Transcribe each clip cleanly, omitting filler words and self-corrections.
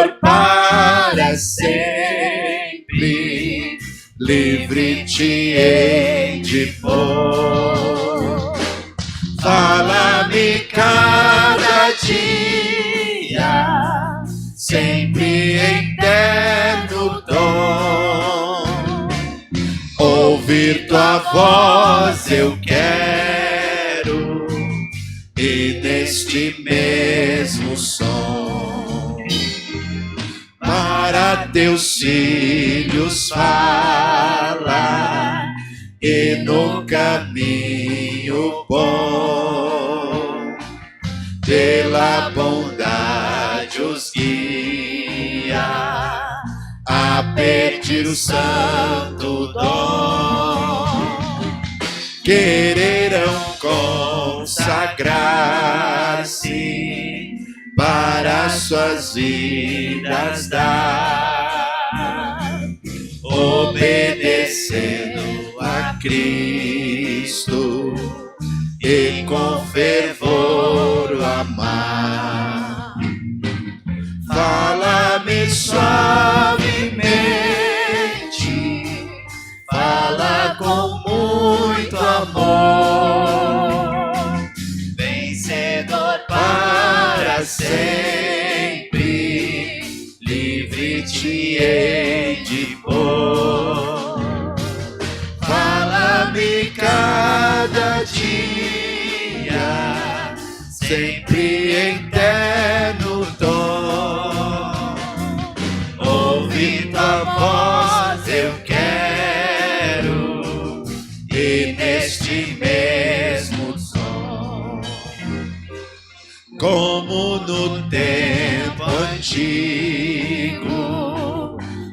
vencedor para sempre, livre te hei de pôr. Fala-me cada dia, sempre eterno dom. Ouvir tua voz eu quero, e neste mesmo som, para teus filhos fala, e no caminho bom, pela bondade os guia a pedir o santo dom. Quererão consagrar-se para suas vidas dar, obedecendo a Cristo e com fervor o amar. Fala-me suavemente, fala com muito amor, vencedor para sempre, livre te hei de pôr. Fala-me cada dia, sempre eterno dom. Ouvi tua voz eu quero, e neste mesmo som, como no tempo antigo,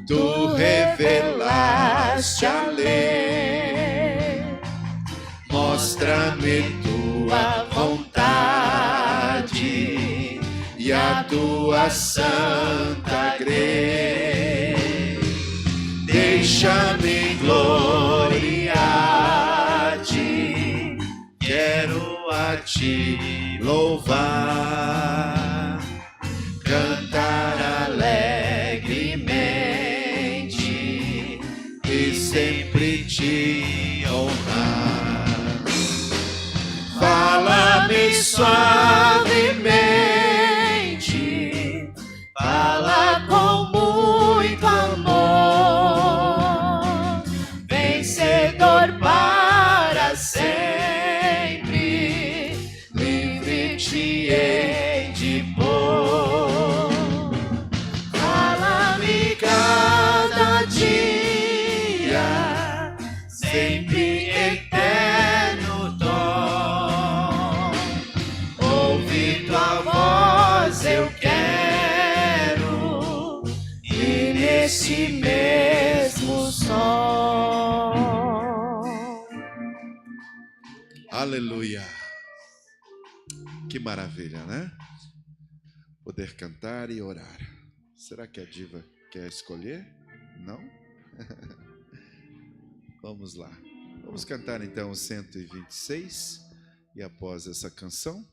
tu revelaste a lei. Mostra-me tua vontade e a tua santa grei. Deixa-me gloriar-te, quero a ti louvar, cantar alegremente e sempre te honrar. Fala-me suavemente, fala com muito amor, vencedor para sempre, livre te hei de pôr. Fala-me cada dia, sempre eterno dom. Ouvir tua voz eu quero, e nesse mesmo som. Aleluia! Que maravilha, né? Poder cantar e orar. Será que a diva quer escolher? Não? Vamos lá. Vamos cantar então o 126. E após essa canção,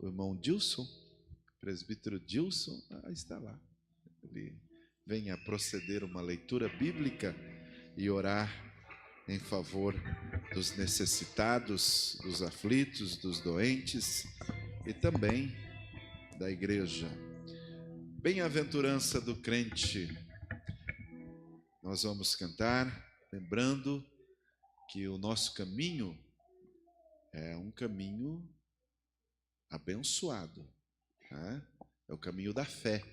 o irmão Dilson, presbítero Dilson, está lá. Ele vem a proceder uma leitura bíblica e orar em favor dos necessitados, dos aflitos, dos doentes e também da igreja. Bem-aventurança do crente. Nós vamos cantar, lembrando que o nosso caminho é um caminho abençoado, né? É o caminho da fé,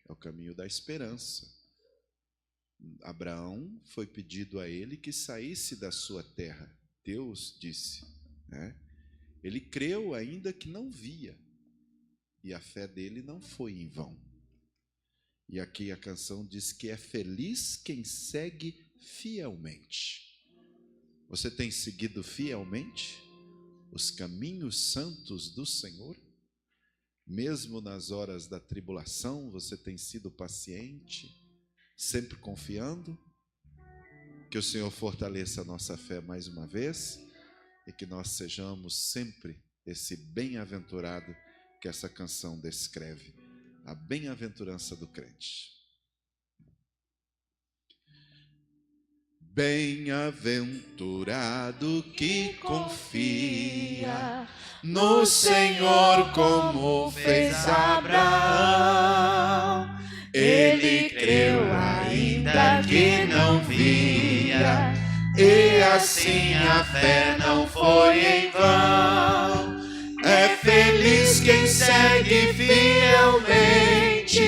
é o caminho da esperança. Abraão foi pedido a ele que saísse da sua terra. Deus disse, né? Ele creu ainda que não via, e a fé dele não foi em vão. E aqui a canção diz que é feliz quem segue fielmente. Você tem seguido fielmente os caminhos santos do Senhor? Mesmo nas horas da tribulação, você tem sido paciente, sempre confiando? Que o Senhor fortaleça a nossa fé mais uma vez e que nós sejamos sempre esse bem-aventurado que essa canção descreve. a bem-aventurança do crente. Bem-aventurado que confia no Senhor, como fez Abraão. Ele creu ainda que não via, e assim a fé não foi em vão. É feliz quem segue fielmente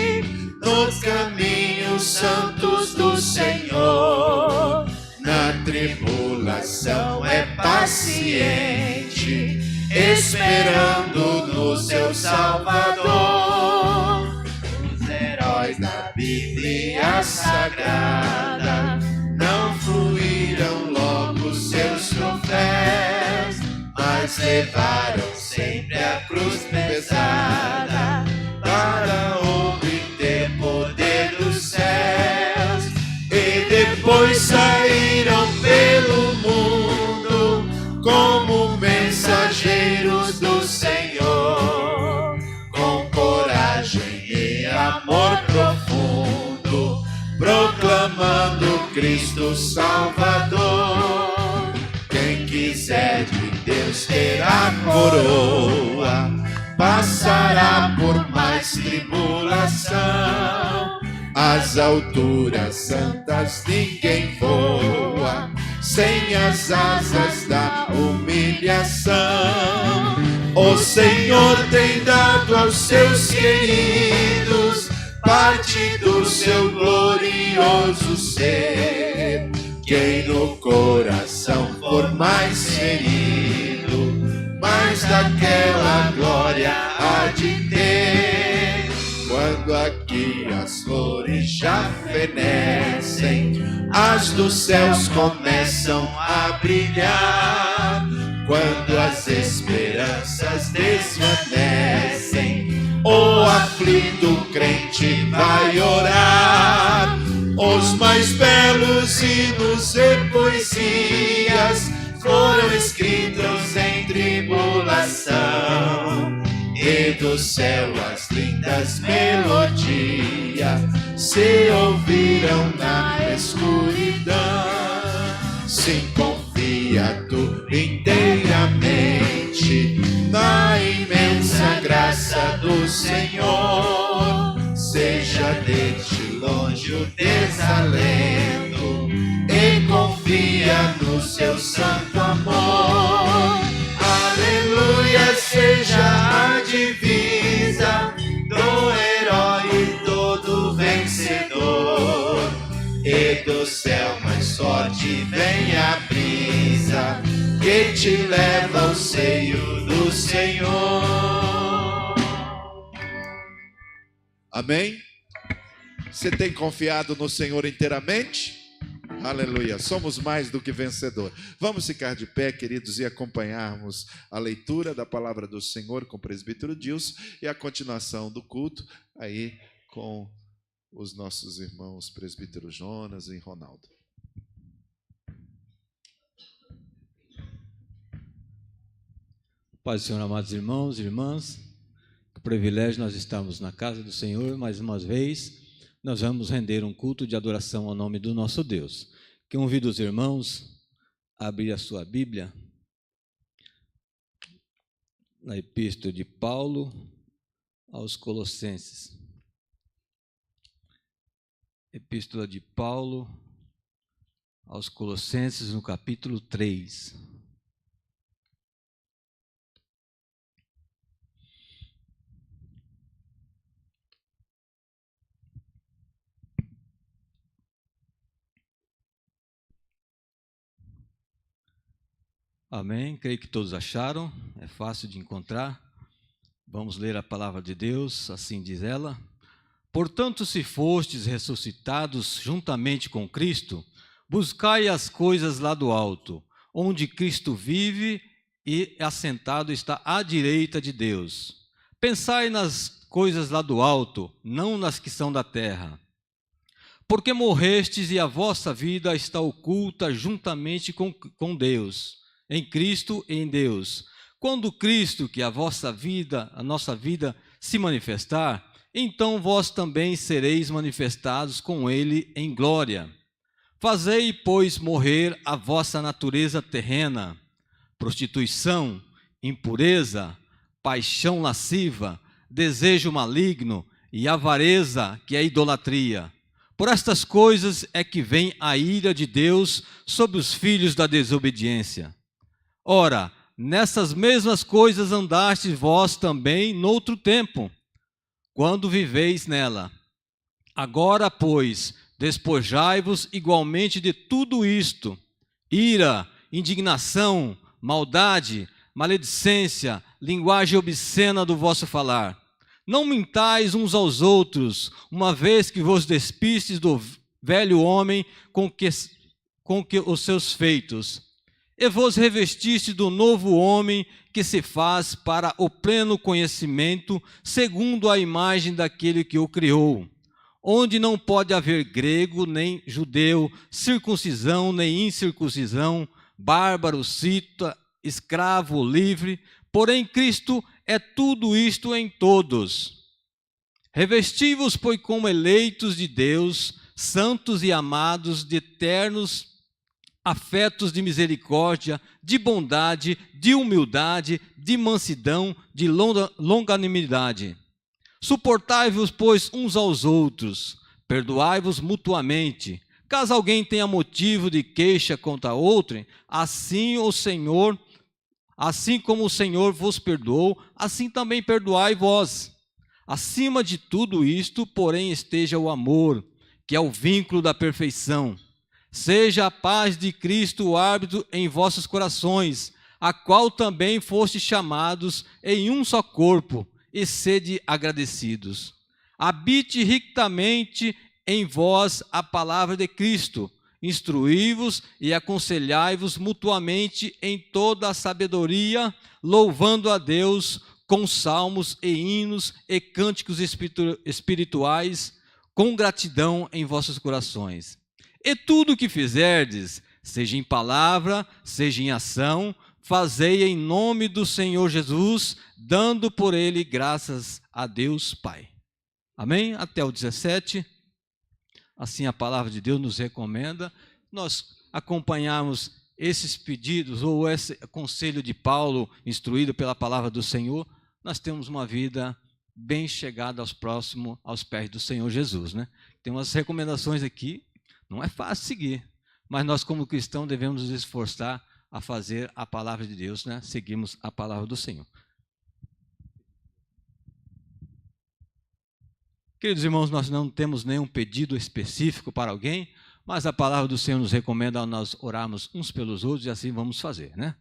nos caminhos santos do Senhor. Na tribulação é paciente, esperando no seu Salvador. Os heróis da Bíblia Sagrada não fluíram logo seus troféus, mas levaram sempre a cruz pesada para obter poder dos céus. E depois saíram pelo mundo como mensageiros do Senhor, com coragem e amor profundo, proclamando Cristo Salvador. Quem quiser de Deus ter a coroa, passará por mais tribulação. Às alturas santas ninguém voa sem as asas da humilhação. O Senhor tem dado aos seus queridos parte do seu glorioso ser. Quem no coração for mais ferido, mais daquela glória há de ter. Quando aqui as flores já fenecem, as dos céus começam a brilhar. Quando as esperanças desvanecem, o aflito crente vai orar. Os mais belos hinos e poesias foram escritos em tribulação, e do céu as lindas melodias se ouviram na escuridão. Sim, confia tu inteiramente na imensa graça do Senhor. Seja de ti longe o desalento e confia no seu santo amor. Aleluia, seja a divisa do herói e todo vencedor. E do céu mais forte vem a brisa que te leva ao seio do Senhor. Amém? Você tem confiado no Senhor inteiramente? Aleluia, somos mais do que vencedor. Vamos ficar de pé, queridos, e acompanharmos a leitura da palavra do Senhor com o presbítero Dilson e a continuação do culto aí com os nossos irmãos presbítero Jonas e Ronaldo. Paz do Senhor, amados irmãos e irmãs, que privilégio nós estamos na casa do Senhor mais uma vez. Nós vamos render um culto de adoração ao nome do nosso Deus. Convido os irmãos a abrir a sua Bíblia na Epístola de Paulo aos Colossenses. Epístola de Paulo aos Colossenses, no capítulo 3. Amém? Creio que todos acharam, é fácil de encontrar. Vamos ler a palavra de Deus, assim diz ela. Portanto, se fostes ressuscitados juntamente com Cristo, buscai as coisas lá do alto, onde Cristo vive e assentado está à direita de Deus. Pensai nas coisas lá do alto, não nas que são da terra. Porque morrestes e a vossa vida está oculta juntamente com Deus, em Cristo e em Deus. Quando Cristo, que é a vossa vida, a nossa vida, se manifestar, então vós também sereis manifestados com ele em glória. Fazei, pois, morrer a vossa natureza terrena, prostituição, impureza, paixão lasciva, desejo maligno e avareza, que é idolatria. Por estas coisas é que vem a ira de Deus sobre os filhos da desobediência. Ora, nessas mesmas coisas andastes vós também noutro tempo, quando viveis nela. Agora, pois, despojai-vos igualmente de tudo isto: ira, indignação, maldade, maledicência, linguagem obscena do vosso falar. Não mintais uns aos outros, uma vez que vos despistes do velho homem com que os seus feitos, e vos revestiste do novo homem que se faz para o pleno conhecimento, segundo a imagem daquele que o criou, onde não pode haver grego nem judeu, circuncisão nem incircuncisão, bárbaro, cita, escravo, livre, porém Cristo é tudo isto em todos. Revesti-vos, pois, como eleitos de Deus, santos e amados, de eternos afetos de misericórdia, de bondade, de humildade, de mansidão, de longanimidade. Suportai-vos, pois, uns aos outros, perdoai-vos mutuamente. Caso alguém tenha motivo de queixa contra outro, assim como o Senhor vos perdoou, assim também perdoai vós. Acima de tudo isto, porém, esteja o amor, que é o vínculo da perfeição. Seja a paz de Cristo o árbitro em vossos corações, a qual também fostes chamados em um só corpo, e sede agradecidos. Habite ricamente em vós a palavra de Cristo, instruí-vos e aconselhai-vos mutuamente em toda a sabedoria, louvando a Deus com salmos e hinos e cânticos espirituais, com gratidão em vossos corações. E tudo o que fizerdes, seja em palavra, seja em ação, fazei em nome do Senhor Jesus, dando por ele graças a Deus Pai. Amém? Até o 17. Assim a palavra de Deus nos recomenda. Nós acompanhamos esses pedidos, ou esse conselho de Paulo, instruído pela palavra do Senhor, nós temos uma vida bem chegada aos pés do Senhor Jesus, né? Tem umas recomendações aqui, não é fácil seguir, mas nós como cristãos devemos nos esforçar a fazer a palavra de Deus, né? Seguimos a palavra do Senhor. Queridos irmãos, nós não temos nenhum pedido específico para alguém, mas a palavra do Senhor nos recomenda a nós orarmos uns pelos outros e assim vamos fazer, né?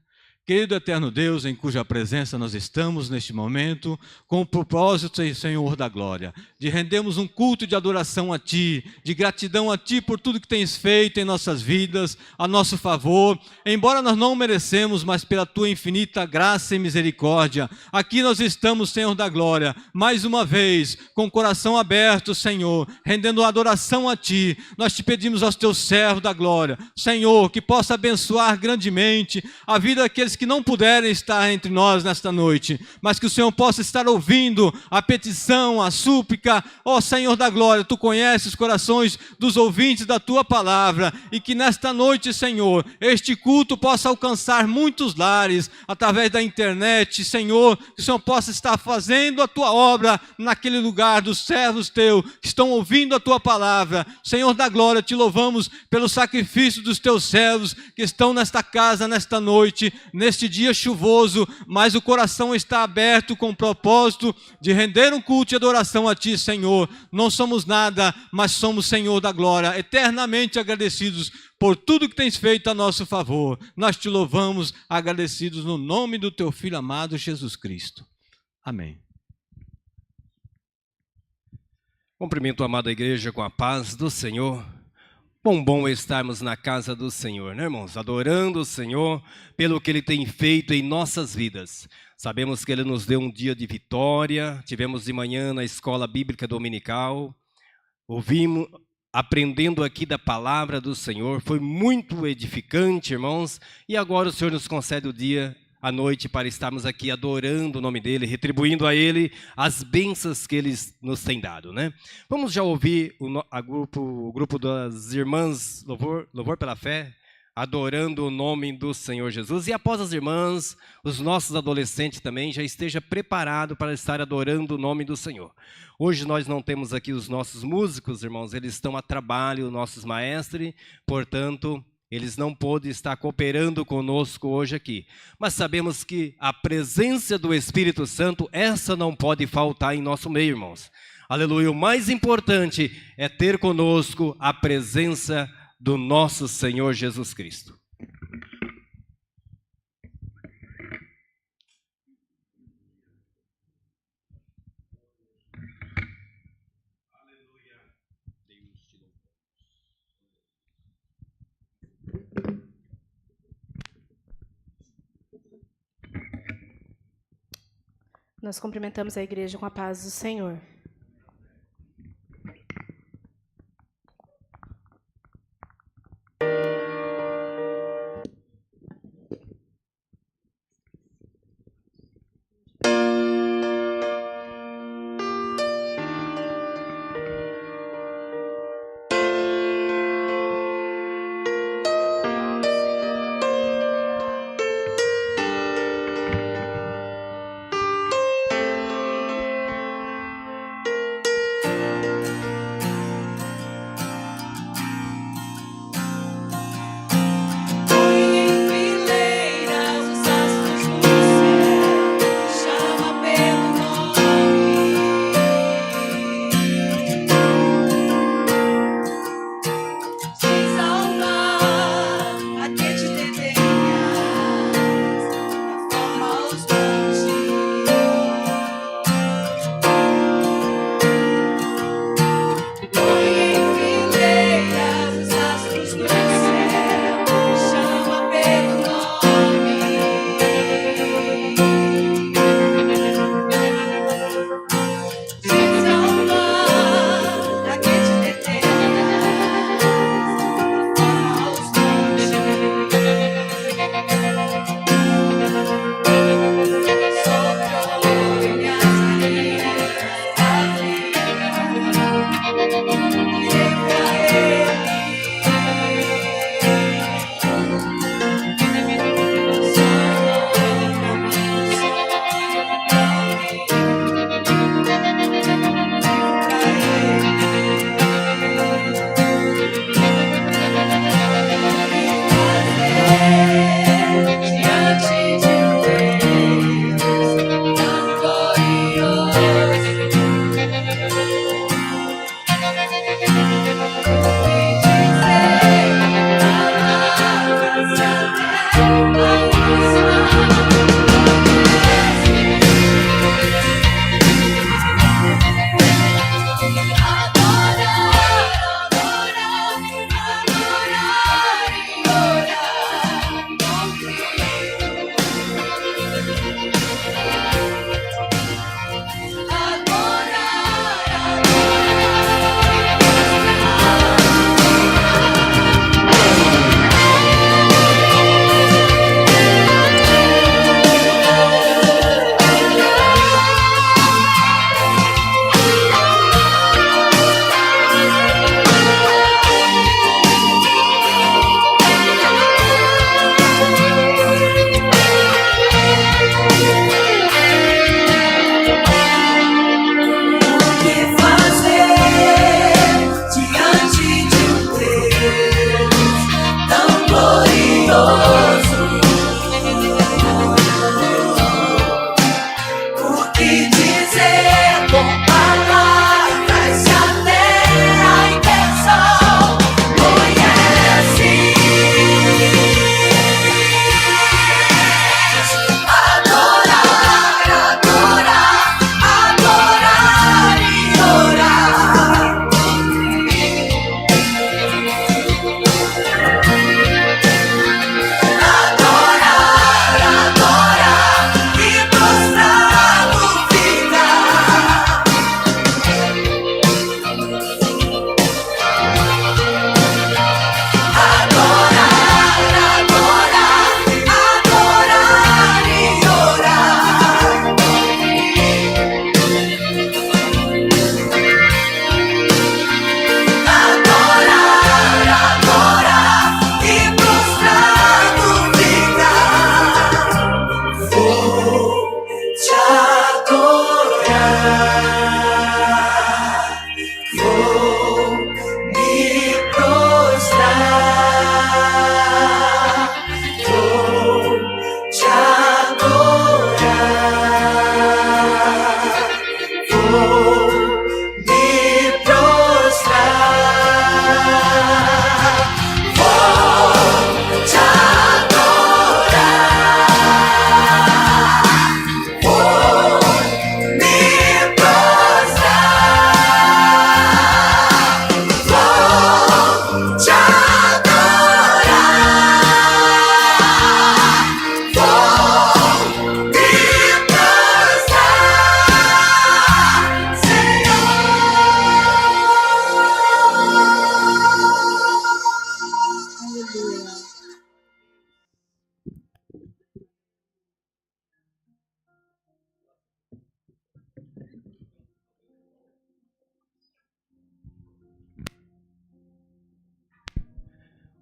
Querido eterno Deus, em cuja presença nós estamos neste momento, com o propósito, Senhor da glória, de rendermos um culto de adoração a Ti, de gratidão a Ti por tudo que Tens feito em nossas vidas, a nosso favor, embora nós não merecemos, mas pela Tua infinita graça e misericórdia, aqui nós estamos, Senhor da glória, mais uma vez, com o coração aberto, Senhor, rendendo adoração a Ti. Nós Te pedimos aos Teus servos da glória, Senhor, que possa abençoar grandemente a vida daqueles que não puderem estar entre nós nesta noite, mas que o Senhor possa estar ouvindo a petição, a súplica. Ó Senhor da glória, Tu conheces os corações dos ouvintes da Tua palavra, e que nesta noite, Senhor, este culto possa alcançar muitos lares, através da internet, Senhor, que o Senhor possa estar fazendo a Tua obra naquele lugar dos servos Teus, que estão ouvindo a Tua palavra. Senhor da glória, Te louvamos pelo sacrifício dos Teus servos, que estão nesta casa, nesta noite, neste dia chuvoso, mas o coração está aberto com o propósito de render um culto e adoração a Ti, Senhor. Não somos nada, mas somos, Senhor da glória, eternamente agradecidos por tudo que Tens feito a nosso favor. Nós Te louvamos, agradecidos no nome do Teu Filho amado, Jesus Cristo. Amém. Cumprimento a amada igreja com a paz do Senhor. Bom é estarmos na casa do Senhor, né, irmãos? Adorando o Senhor pelo que Ele tem feito em nossas vidas. Sabemos que Ele nos deu um dia de vitória. Tivemos de manhã na escola bíblica dominical. Ouvimos, aprendendo aqui da palavra do Senhor. Foi muito edificante, irmãos. E agora o Senhor nos concede o dia a noite para estarmos aqui adorando o nome dele, retribuindo a ele as bênçãos que ele nos tem dado, né? Vamos já ouvir o grupo das irmãs Louvor pela Fé, adorando o nome do Senhor Jesus. E após as irmãs, os nossos adolescentes também já esteja preparado para estar adorando o nome do Senhor. Hoje nós não temos aqui os nossos músicos, irmãos, eles estão a trabalho, nossos maestros, portanto, eles não podem estar cooperando conosco hoje aqui. Mas sabemos que a presença do Espírito Santo, essa não pode faltar em nosso meio, irmãos. Aleluia. O mais importante é ter conosco a presença do nosso Senhor Jesus Cristo. Nós cumprimentamos a igreja com a paz do Senhor.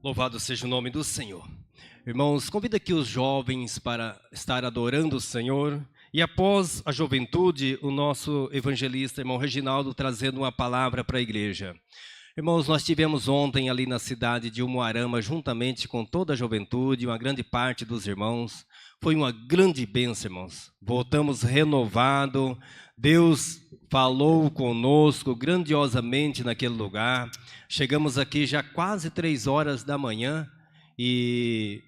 Louvado seja o nome do Senhor. Irmãos, convido aqui os jovens para estar adorando o Senhor. E após a juventude, o nosso evangelista, irmão Reginaldo, trazendo uma palavra para a igreja. Irmãos, nós tivemos ontem ali na cidade de Umuarama, juntamente com toda a juventude, uma grande parte dos irmãos. Foi uma grande bênção, irmãos. Voltamos renovado. Deus falou conosco grandiosamente naquele lugar. Chegamos aqui já quase 3 horas da manhã e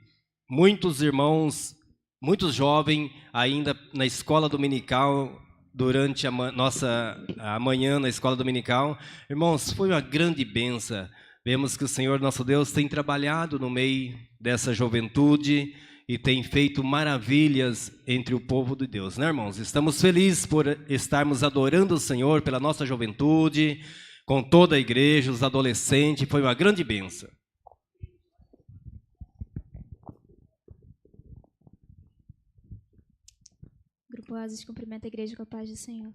muitos irmãos, muitos jovens ainda na escola dominical, durante a manhã na escola dominical. Irmãos, foi uma grande bênção. Vemos que o Senhor nosso Deus tem trabalhado no meio dessa juventude e tem feito maravilhas entre o povo de Deus, né, irmãos? Estamos felizes por estarmos adorando o Senhor pela nossa juventude, com toda a igreja, os adolescentes. Foi uma grande bênção. Grupo Oasis cumprimenta a igreja com a paz do Senhor.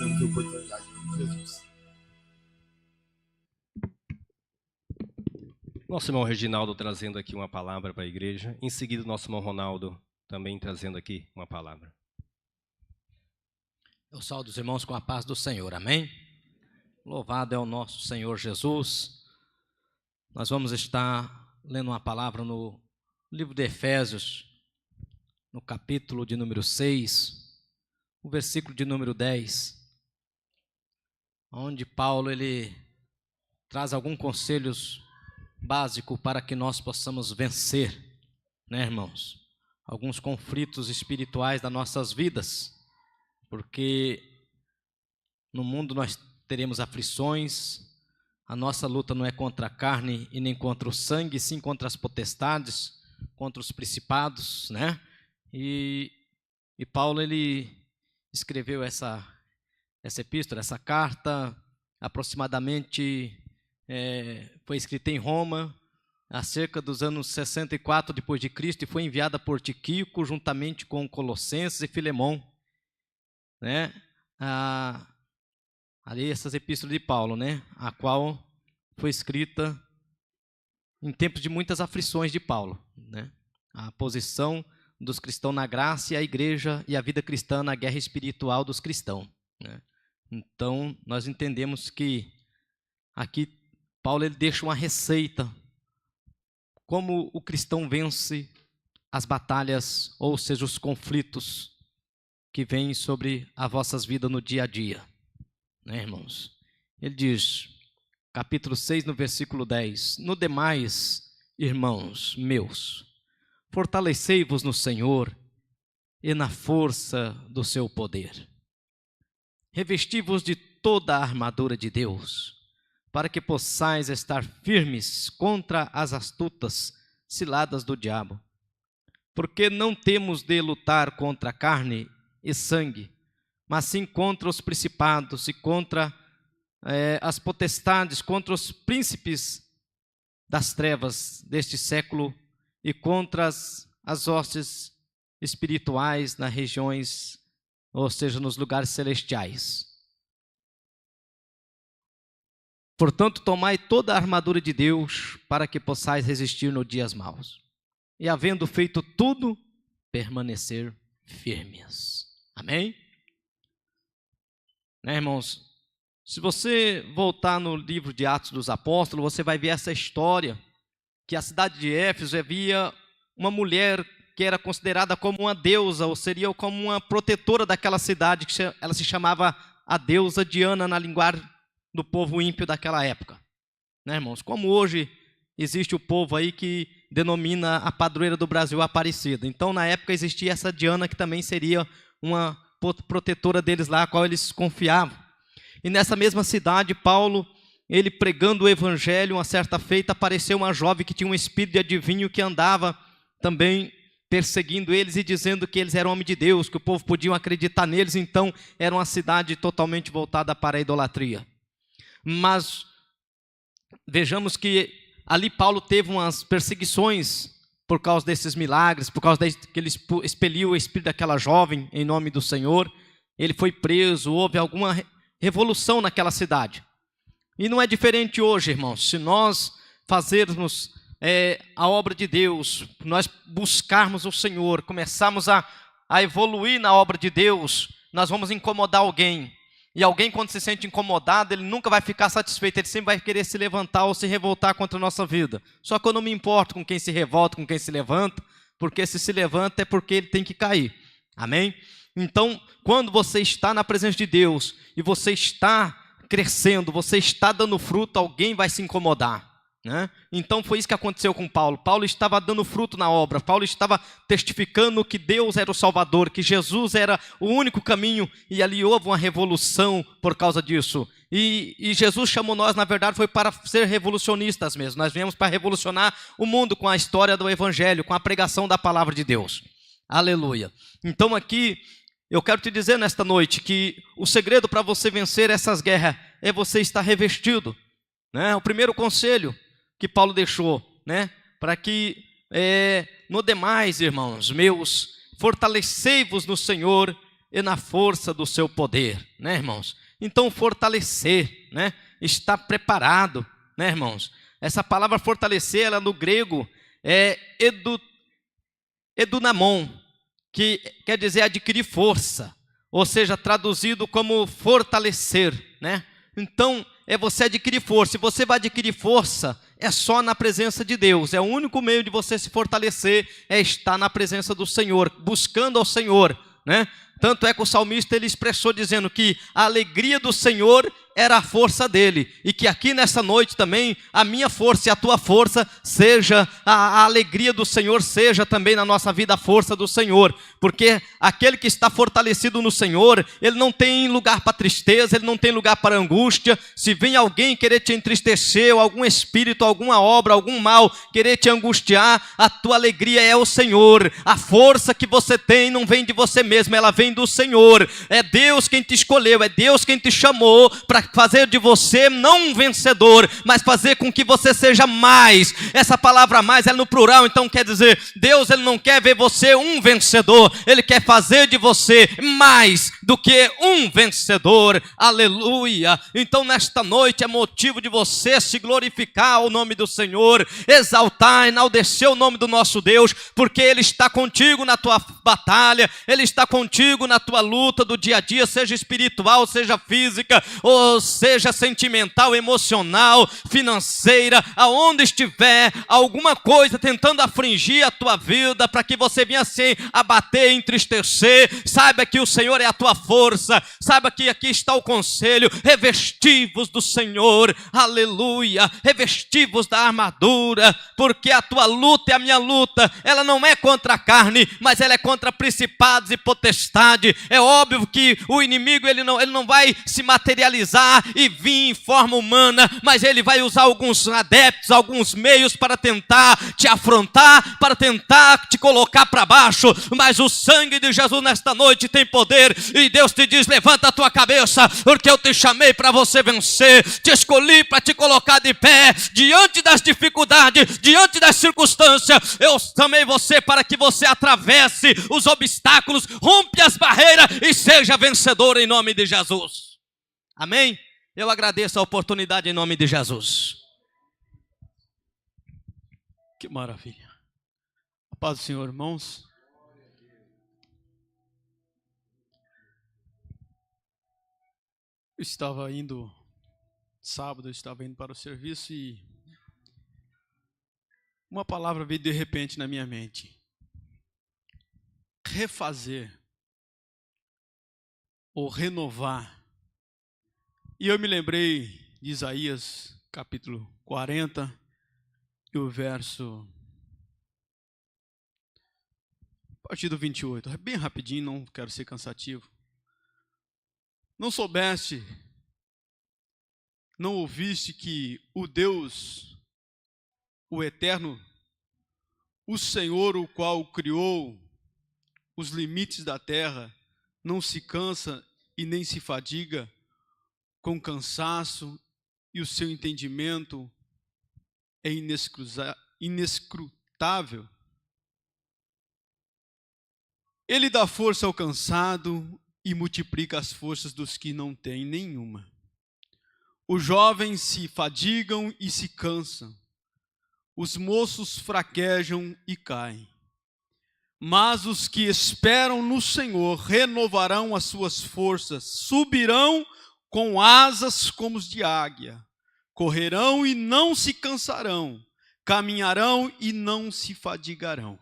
temos a oportunidade de Jesus. Nosso irmão Reginaldo trazendo aqui uma palavra para a igreja. Em seguida, nosso irmão Ronaldo também trazendo aqui uma palavra. Eu saúdo os irmãos com a paz do Senhor, amém? Louvado é o nosso Senhor Jesus. Nós vamos estar lendo uma palavra no livro de Efésios, no capítulo de número 6, o versículo de número 10, onde Paulo ele traz alguns conselhos básicos para que nós possamos vencer, né, irmãos? Alguns conflitos espirituais das nossas vidas, porque no mundo nós teremos aflições, a nossa luta não é contra a carne e nem contra o sangue, sim contra as potestades, contra os principados, né? E Paulo, ele escreveu essa epístola, essa carta, aproximadamente, foi escrita em Roma, há cerca dos anos 64 depois de Cristo, e foi enviada por Tíquico, juntamente com Colossenses e Filemão, né? Ali essas epístolas de Paulo, né? A qual foi escrita em tempos de muitas aflições de Paulo, né? A posição dos cristãos na graça e a igreja e a vida cristã na guerra espiritual dos cristãos, né? Então, nós entendemos que aqui Paulo ele deixa uma receita como o cristão vence as batalhas, ou seja, os conflitos que vêm sobre as vossas vidas no dia a dia, né, irmãos? Ele diz, capítulo 6, no versículo 10, no demais, irmãos meus, fortalecei-vos no Senhor e na força do seu poder. Revesti-vos de toda a armadura de Deus, para que possais estar firmes contra as astutas ciladas do diabo. Porque não temos de lutar contra a carne e sangue, mas sim contra os principados e contra as potestades, contra os príncipes das trevas deste século e contra as hostes espirituais nas regiões, ou seja, nos lugares celestiais. Portanto, tomai toda a armadura de Deus para que possais resistir nos dias maus. E havendo feito tudo, permanecer firmes. Amém? Né, irmãos? Se você voltar no livro de Atos dos Apóstolos, você vai ver essa história, que a cidade de Éfeso havia uma mulher que era considerada como uma deusa, ou seria como uma protetora daquela cidade, que ela se chamava a deusa Diana na linguagem do povo ímpio daquela época. Né, irmãos? Como hoje existe o povo aí que denomina a padroeira do Brasil Aparecida. Então, na época existia essa Diana, que também seria uma protetora deles lá, a qual eles confiavam. E nessa mesma cidade, Paulo, ele pregando o evangelho, uma certa feita, apareceu uma jovem que tinha um espírito de adivinho, que andava também perseguindo eles e dizendo que eles eram homens de Deus, que o povo podia acreditar neles. Então, era uma cidade totalmente voltada para a idolatria. Mas vejamos que ali Paulo teve umas perseguições por causa desses milagres, por causa que ele expeliu o espírito daquela jovem em nome do Senhor. Ele foi preso, houve alguma revolução naquela cidade. E não é diferente hoje, irmãos. Se nós fazermos a obra de Deus, nós buscarmos o Senhor, começarmos a evoluir na obra de Deus, nós vamos incomodar alguém. E alguém, quando se sente incomodado, ele nunca vai ficar satisfeito, ele sempre vai querer se levantar ou se revoltar contra a nossa vida. Só que eu não me importo com quem se revolta, com quem se levanta, porque se levanta é porque ele tem que cair. Amém? Então, quando você está na presença de Deus e você está crescendo, você está dando fruto, alguém vai se incomodar, né? Então foi isso que aconteceu com Paulo. Paulo estava dando fruto na obra, Paulo estava testificando que Deus era o Salvador, que Jesus era o único caminho, e ali houve uma revolução por causa disso. E Jesus chamou nós, na verdade, foi para ser revolucionistas mesmo. Nós viemos para revolucionar o mundo com a história do Evangelho, com a pregação da palavra de Deus. Aleluia. Então aqui eu quero te dizer nesta noite que o segredo para você vencer essas guerras é você estar revestido, né? O primeiro conselho que Paulo deixou, né? Para que no demais, irmãos meus, fortalecei-vos no Senhor e na força do seu poder, né, irmãos? Então, fortalecer, né? Estar preparado, né, irmãos? Essa palavra fortalecer, ela no grego é edunamon, que quer dizer adquirir força, ou seja, traduzido como fortalecer, né? Então, é você adquirir força. Se você vai adquirir força, é só na presença de Deus. É o único meio de você se fortalecer, é estar na presença do Senhor, buscando ao Senhor, né? Tanto é que o salmista ele expressou dizendo que a alegria do Senhor era a força dele, e que aqui nessa noite também a minha força e a tua força seja, a alegria do Senhor seja também na nossa vida a força do Senhor, porque aquele que está fortalecido no Senhor, ele não tem lugar para tristeza, ele não tem lugar para angústia. Se vem alguém querer te entristecer, ou algum espírito, alguma obra, algum mal, querer te angustiar, a tua alegria é o Senhor. A força que você tem não vem de você mesmo, ela vem do Senhor. É Deus quem te escolheu, é Deus quem te chamou para fazer de você não um vencedor, mas fazer com que você seja mais. Essa palavra mais é no plural, então quer dizer, Deus ele não quer ver você um vencedor, ele quer fazer de você mais do que um vencedor. Aleluia! Então nesta noite é motivo de você se glorificar o nome do Senhor, exaltar, enaltecer o nome do nosso Deus, porque Ele está contigo na tua batalha, Ele está contigo na tua luta do dia a dia, seja espiritual, seja física, ou seja sentimental, emocional, financeira, aonde estiver alguma coisa tentando afligir a tua vida, para que você venha assim abater, entristecer, saiba que o Senhor é a tua força, saiba que aqui está o conselho: revesti-vos do Senhor, aleluia, revesti-vos da armadura, porque a tua luta e a minha luta, ela não é contra a carne, mas ela é contra principados e potestade. É óbvio que o inimigo ele não vai se materializar e vir em forma humana, mas ele vai usar alguns adeptos, alguns meios para tentar te afrontar, para tentar te colocar para baixo, mas o sangue de Jesus nesta noite tem poder, e Deus te diz: levanta a tua cabeça, porque eu te chamei para você vencer, te escolhi para te colocar de pé, diante das dificuldades, diante das circunstâncias, eu chamei você para que você atravesse os obstáculos, rompe as barreiras e seja vencedor em nome de Jesus. Amém? Eu agradeço a oportunidade em nome de Jesus. Que maravilha. A paz do Senhor, irmãos. Sábado eu estava indo para o serviço e uma palavra veio de repente na minha mente: refazer ou renovar. E eu me lembrei de Isaías capítulo 40 e o verso a partir do 28, bem rapidinho, não quero ser cansativo. Não soubeste, não ouviste que o Deus, o Eterno, o Senhor, o qual criou os limites da terra, não se cansa e nem se fadiga com cansaço, e o seu entendimento é inescrutável? Ele dá força ao cansado e multiplica as forças dos que não têm nenhuma. Os jovens se fadigam e se cansam, os moços fraquejam e caem. Mas os que esperam no Senhor renovarão as suas forças, subirão com asas como os de águia, correrão e não se cansarão, caminharão e não se fadigarão.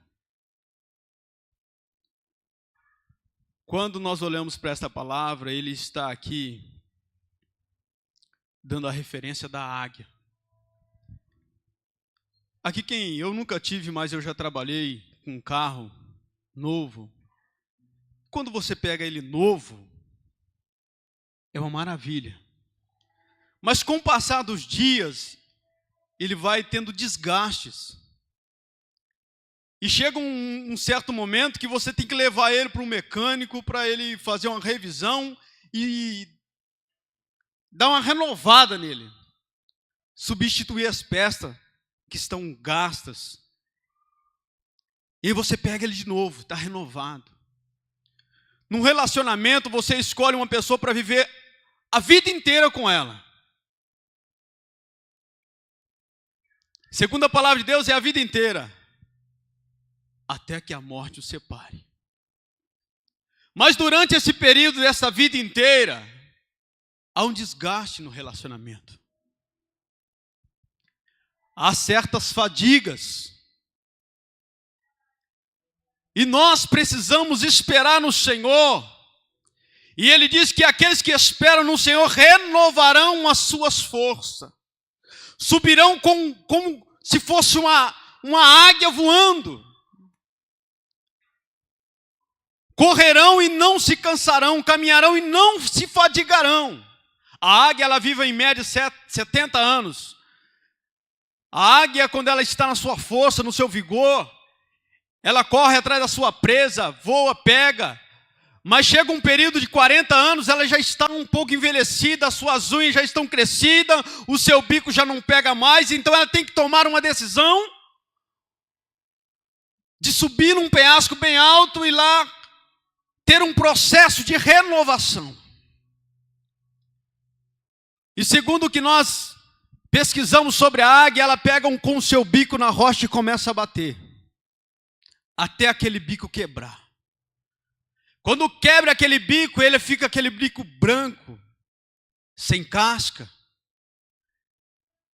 Quando nós olhamos para esta palavra, ele está aqui dando a referência da águia. Aqui eu nunca tive, mas eu já trabalhei com um carro novo. Quando você pega ele novo, é uma maravilha. Mas com o passar dos dias, ele vai tendo desgastes. E chega um certo momento que você tem que levar ele para um mecânico para ele fazer uma revisão e dar uma renovada nele. Substituir as peças que estão gastas. E aí você pega ele de novo, está renovado. Num relacionamento, você escolhe uma pessoa para viver a vida inteira com ela. Segundo a palavra de Deus, é a vida inteira, até que a morte o separe. Mas durante esse período dessa vida inteira, há um desgaste no relacionamento. Há certas fadigas. E nós precisamos esperar no Senhor. E Ele diz que aqueles que esperam no Senhor renovarão as suas forças. Subirão como se fosse uma águia voando. Correrão e não se cansarão, caminharão e não se fadigarão. A águia, ela vive em média 70 anos. A águia, quando ela está na sua força, no seu vigor, ela corre atrás da sua presa, voa, pega. Mas chega um período de 40 anos, ela já está um pouco envelhecida, as suas unhas já estão crescidas, o seu bico já não pega mais, então ela tem que tomar uma decisão de subir num penhasco bem alto e lá ter um processo de renovação. E segundo o que nós pesquisamos sobre a águia, ela pega com o seu bico na rocha e começa a bater, até aquele bico quebrar. Quando quebra aquele bico, ele fica aquele bico branco, sem casca.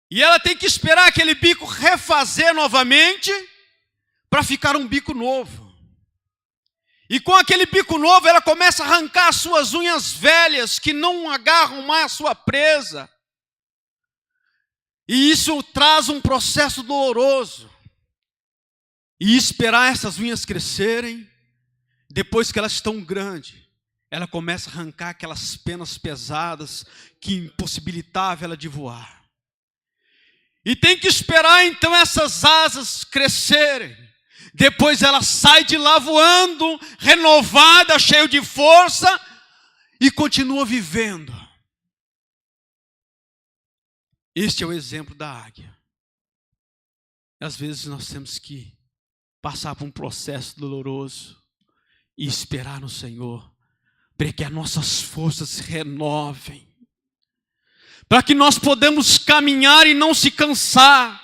E ela tem que esperar aquele bico refazer novamente, para ficar um bico novo. E com aquele bico novo, ela começa a arrancar as suas unhas velhas, que não agarram mais a sua presa. E isso traz um processo doloroso. E esperar essas unhas crescerem, depois que elas estão grandes, ela começa a arrancar aquelas penas pesadas que impossibilitavam ela de voar. E tem que esperar então essas asas crescerem. Depois ela sai de lá voando, renovada, cheia de força, e continua vivendo. Este é o exemplo da águia. Às vezes nós temos que passar por um processo doloroso e esperar no Senhor, para que as nossas forças se renovem, para que nós podemos caminhar e não se cansar,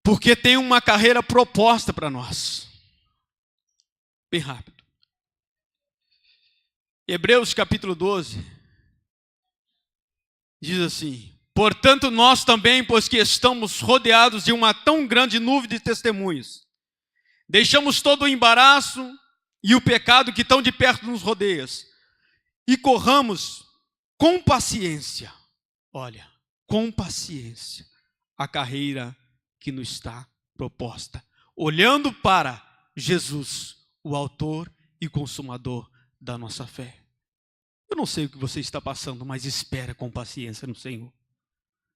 porque tem uma carreira proposta para nós. Bem rápido. Hebreus capítulo 12 diz assim: portanto nós também, pois que estamos rodeados de uma tão grande nuvem de testemunhas, deixamos todo o embaraço e o pecado que tão de perto nos rodeia, e corramos com paciência, olha, com paciência, a carreira que nos está proposta, olhando para Jesus, o autor e consumador da nossa fé. Eu não sei o que você está passando, mas espera com paciência no Senhor.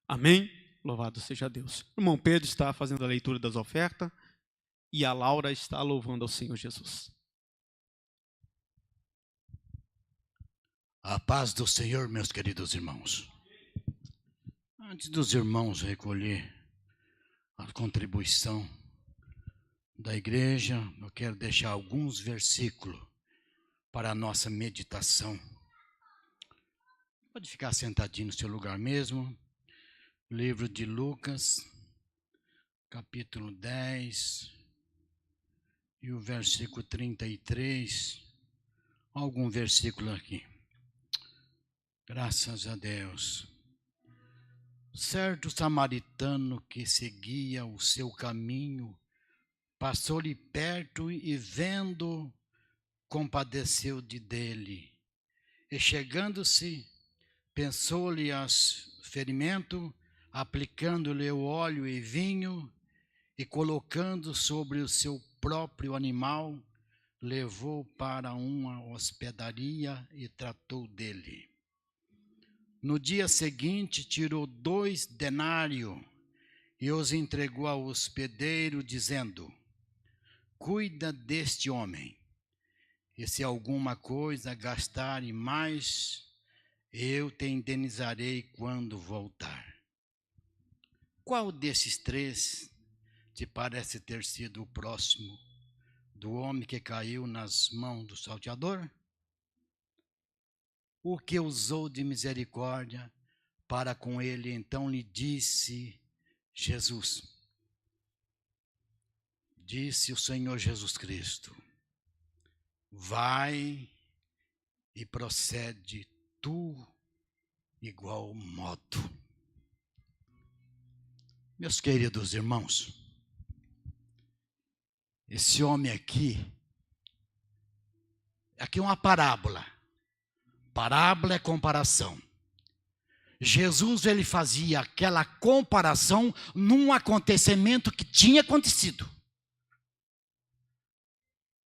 Amém? Louvado seja Deus. O irmão Pedro está fazendo a leitura das ofertas e a Laura está louvando ao Senhor Jesus. A paz do Senhor, meus queridos irmãos. Antes dos irmãos recolher a contribuição da igreja, eu quero deixar alguns versículos para a nossa meditação. Pode ficar sentadinho no seu lugar mesmo. Livro de Lucas, capítulo 10, e o versículo 33. Algum versículo aqui. Graças a Deus. Certo samaritano que seguia o seu caminho, passou-lhe perto e vendo, compadeceu dele. E chegando-se, pensou-lhe as ferimento, aplicando-lhe o óleo e vinho, e colocando sobre o seu próprio animal, levou para uma hospedaria e tratou dele. No dia seguinte, tirou 2 denários e os entregou ao hospedeiro, dizendo: cuida deste homem, e se alguma coisa gastarem mais, eu te indenizarei quando voltar. Qual desses 3 te parece ter sido o próximo do homem que caiu nas mãos do salteador? O que usou de misericórdia para com ele, então lhe disse Jesus. Disse o Senhor Jesus Cristo: vai e procede tu igual modo. Meus queridos irmãos, esse homem aqui é uma parábola. Parábola é comparação. Jesus, ele fazia aquela comparação num acontecimento que tinha acontecido.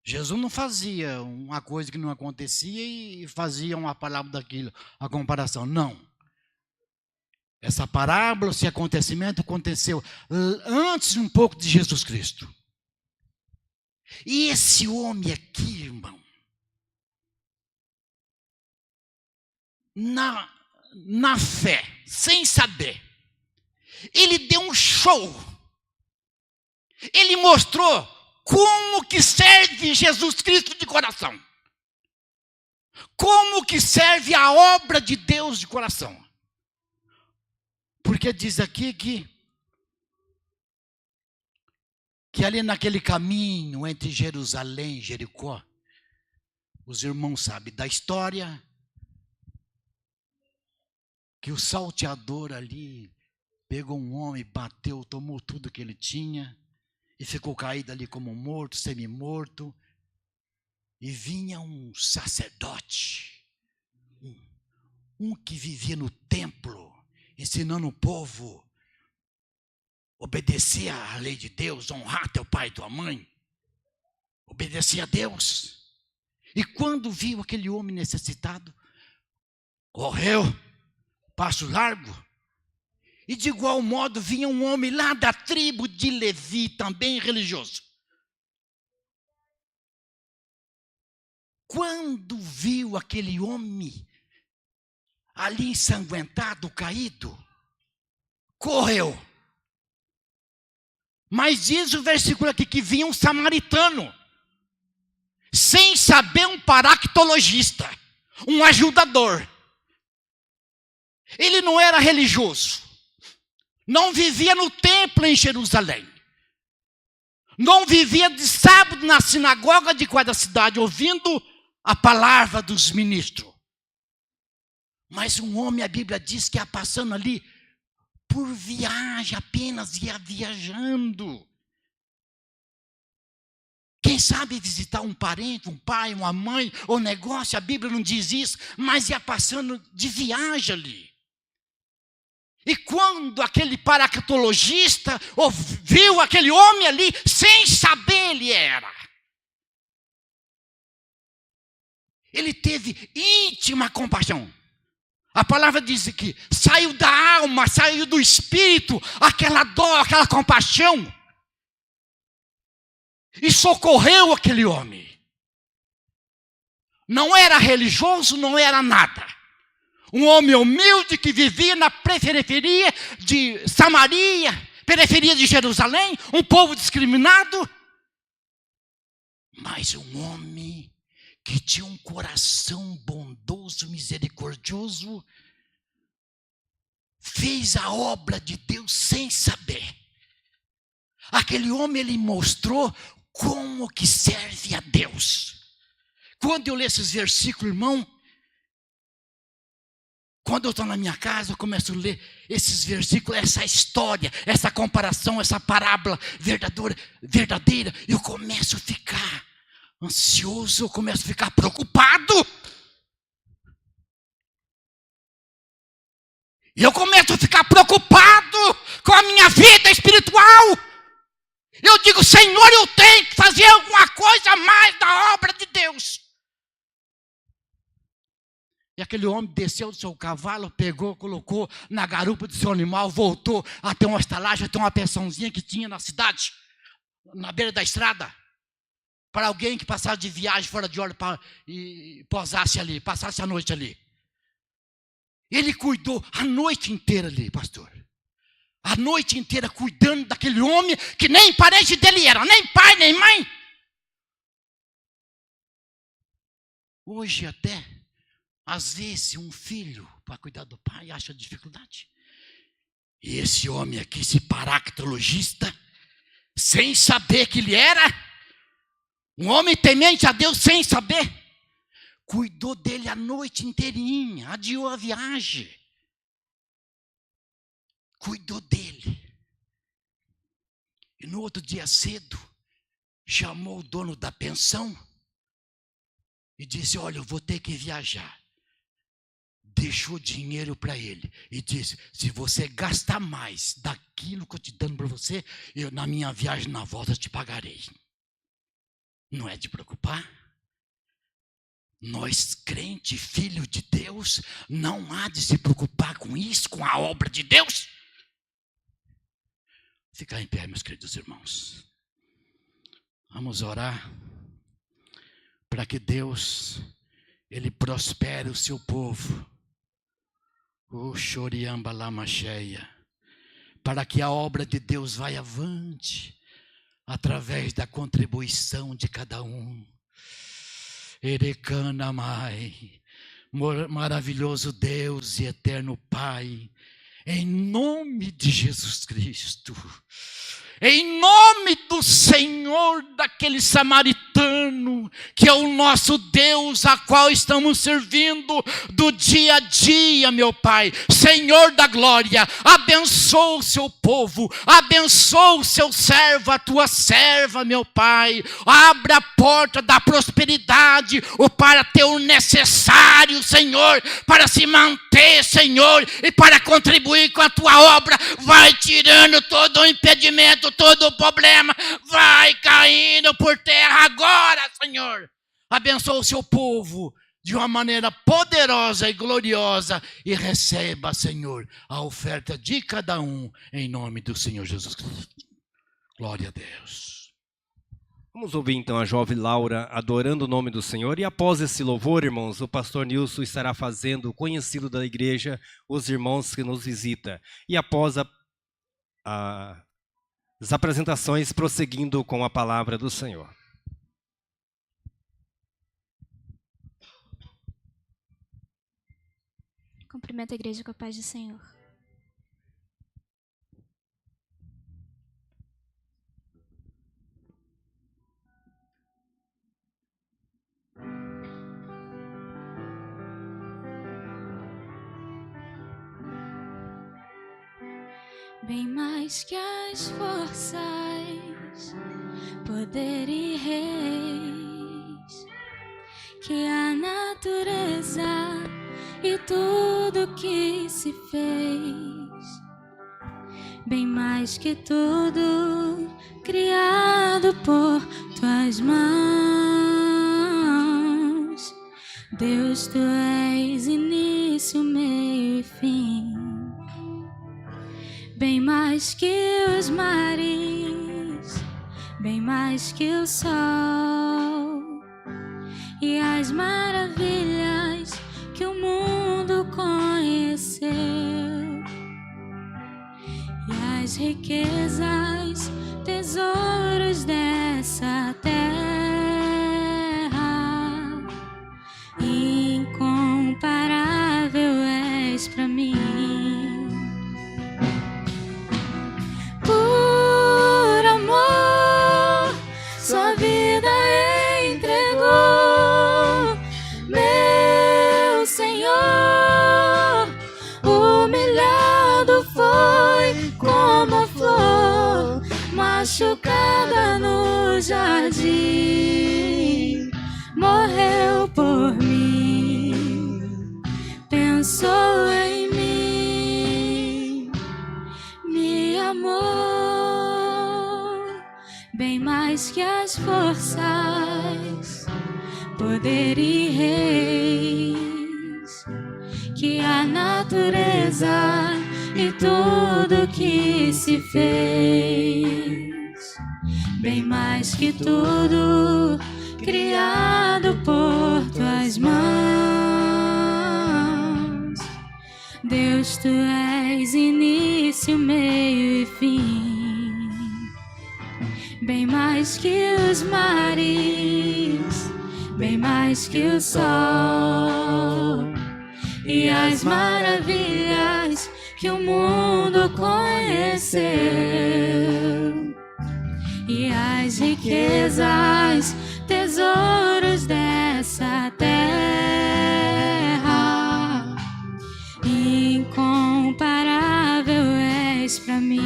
Jesus não fazia uma coisa que não acontecia e fazia uma parábola daquilo, a comparação. Não. Essa parábola, esse acontecimento aconteceu antes um pouco de Jesus Cristo. E esse homem aqui, irmão, na fé, sem saber, ele deu um show. Ele mostrou como que serve Jesus Cristo de coração. Como que serve a obra de Deus de coração. Porque diz aqui que ali naquele caminho entre Jerusalém e Jericó, os irmãos sabem da história, que o salteador ali pegou um homem, bateu, tomou tudo que ele tinha e ficou caído ali como morto, semi-morto. E vinha um sacerdote, um que vivia no templo, ensinando o povo a obedecer à lei de Deus, honrar teu pai e tua mãe, obedecer a Deus. E quando viu aquele homem necessitado, correu, passo largo. E de igual modo vinha um homem lá da tribo de Levi, também religioso. Quando viu aquele homem ali ensanguentado, caído, correu. Mas diz o versículo aqui que vinha um samaritano, sem saber, um paractologista, um ajudador. Ele não era religioso, não vivia no templo em Jerusalém, não vivia de sábado na sinagoga de cada cidade, ouvindo a palavra dos ministros. Mas um homem, a Bíblia diz que ia passando ali por viagem, apenas ia viajando. Quem sabe visitar um parente, um pai, uma mãe, ou negócio, a Bíblia não diz isso, mas ia passando de viagem ali. E quando aquele paractologista viu aquele homem ali, sem saber ele era, ele teve íntima compaixão. A palavra diz que saiu da alma, saiu do espírito, aquela dor, aquela compaixão. E socorreu aquele homem. Não era religioso, não era nada. Um homem humilde que vivia na periferia de Samaria, periferia de Jerusalém, um povo discriminado. Mas um homem que tinha um coração bondoso, misericordioso, fez a obra de Deus sem saber. Aquele homem, ele mostrou como que serve a Deus. Quando eu leio esses versículos, irmão, quando eu estou na minha casa, eu começo a ler esses versículos, essa história, essa comparação, essa parábola verdadeira, eu começo a ficar ansioso, eu começo a ficar preocupado. E eu começo a ficar preocupado com a minha vida espiritual. Eu digo, Senhor, eu tenho que fazer alguma coisa a mais da obra de Deus. E aquele homem desceu do seu cavalo, pegou, colocou na garupa do seu animal, voltou até uma estalagem, até uma pensãozinha que tinha na cidade, na beira da estrada, para alguém que passasse de viagem fora de hora e posasse ali, passasse a noite ali. Ele cuidou a noite inteira ali, pastor. A noite inteira cuidando daquele homem que nem parente dele era, nem pai, nem mãe. Hoje até, às vezes, um filho, para cuidar do pai, acha dificuldade. E esse homem aqui, esse paractologista, sem saber que ele era, um homem temente a Deus sem saber, cuidou dele a noite inteirinha, adiou a viagem. Cuidou dele. E no outro dia cedo, chamou o dono da pensão e disse: olha, eu vou ter que viajar. Deixou dinheiro para ele e disse: se você gastar mais daquilo que eu te dando para você, eu na minha viagem na volta te pagarei. Não é de preocupar? Nós, crente, filho de Deus, não há de se preocupar com isso, com a obra de Deus? Ficar em pé, meus queridos irmãos. Vamos orar para que Deus, Ele prospere o seu povo. O Choriamba Lama Cheia. Para que a obra de Deus vá avante, através da contribuição de cada um. Erecana Mai, maravilhoso Deus e eterno Pai, em nome de Jesus Cristo, em nome do Senhor, daquele samaritano, que é o nosso Deus, a qual estamos servindo do dia a dia, meu Pai. Senhor da glória, abençoa o seu povo, abençoa o seu servo, a tua serva, meu Pai. Abra a porta da prosperidade, para ter o necessário, Senhor, para se manter, Senhor, e para contribuir com a tua obra. Vai tirando todo o impedimento, todo o problema, vai caindo por terra agora, Senhor. Abençoa o seu povo de uma maneira poderosa e gloriosa e receba, Senhor, a oferta de cada um, em nome do Senhor Jesus Cristo. Glória a Deus. Vamos ouvir então a jovem Laura adorando o nome do Senhor. E após esse louvor, irmãos, o pastor Nilson estará fazendo o conhecido da igreja, os irmãos que nos visitam. E após as apresentações, prosseguindo com a palavra do Senhor. Cumprimento a igreja com a paz do Senhor. Bem mais que as forças, poder e reis, que a natureza e tudo que se fez, bem mais que tudo criado por tuas mãos. Deus, tu és início, meio e fim. Bem mais que os mares, bem mais que o sol e as maravilhas que o mundo conheceu, e as riquezas, tesouros dessa terra. Incomparável és para mim. Machucada no jardim, morreu por mim, pensou em mim, me amou, bem mais que as forças, poder e reis, que a natureza e tudo que se fez, bem mais que tudo criado por tuas mãos. Deus, tu és início, meio e fim. Bem mais que os mares, bem mais que o sol, e as maravilhas que o mundo conheceu, e as riquezas, tesouros dessa terra, incomparável és pra mim.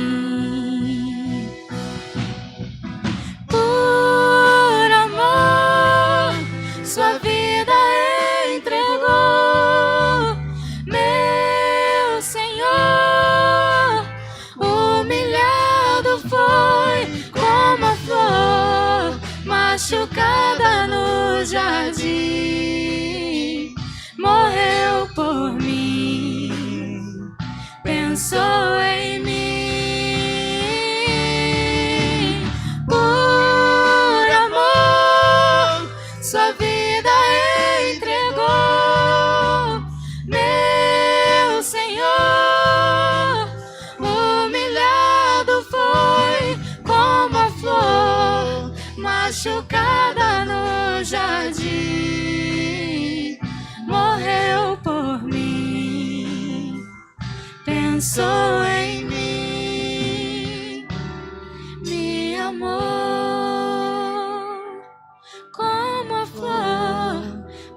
Por amor, sua vida entregou, meu Senhor. Humilhado foi como a flor machucada no jardim, morreu por mim, pensou em mim. Por amor, sua vida entregou, meu Senhor. Humilhado foi como a flor machucada no jardim, morreu por mim, pensou em mim, me amou como a flor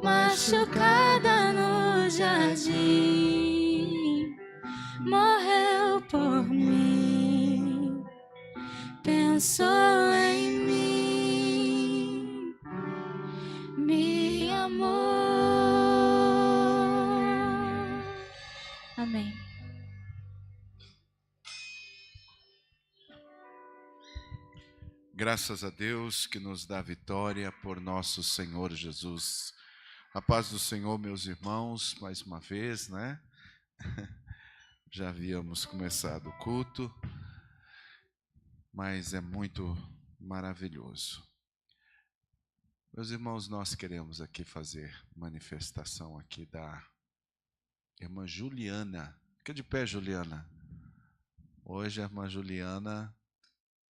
machucada no jardim, morreu por mim, pensou em mim, me amou. Amém. Graças a Deus que nos dá vitória por nosso Senhor Jesus. A paz do Senhor, meus irmãos, mais uma vez, né? Já havíamos começado o culto, mas é muito maravilhoso. Meus irmãos, nós queremos aqui fazer manifestação aqui da irmã Juliana. Fica de pé, Juliana. Hoje a irmã Juliana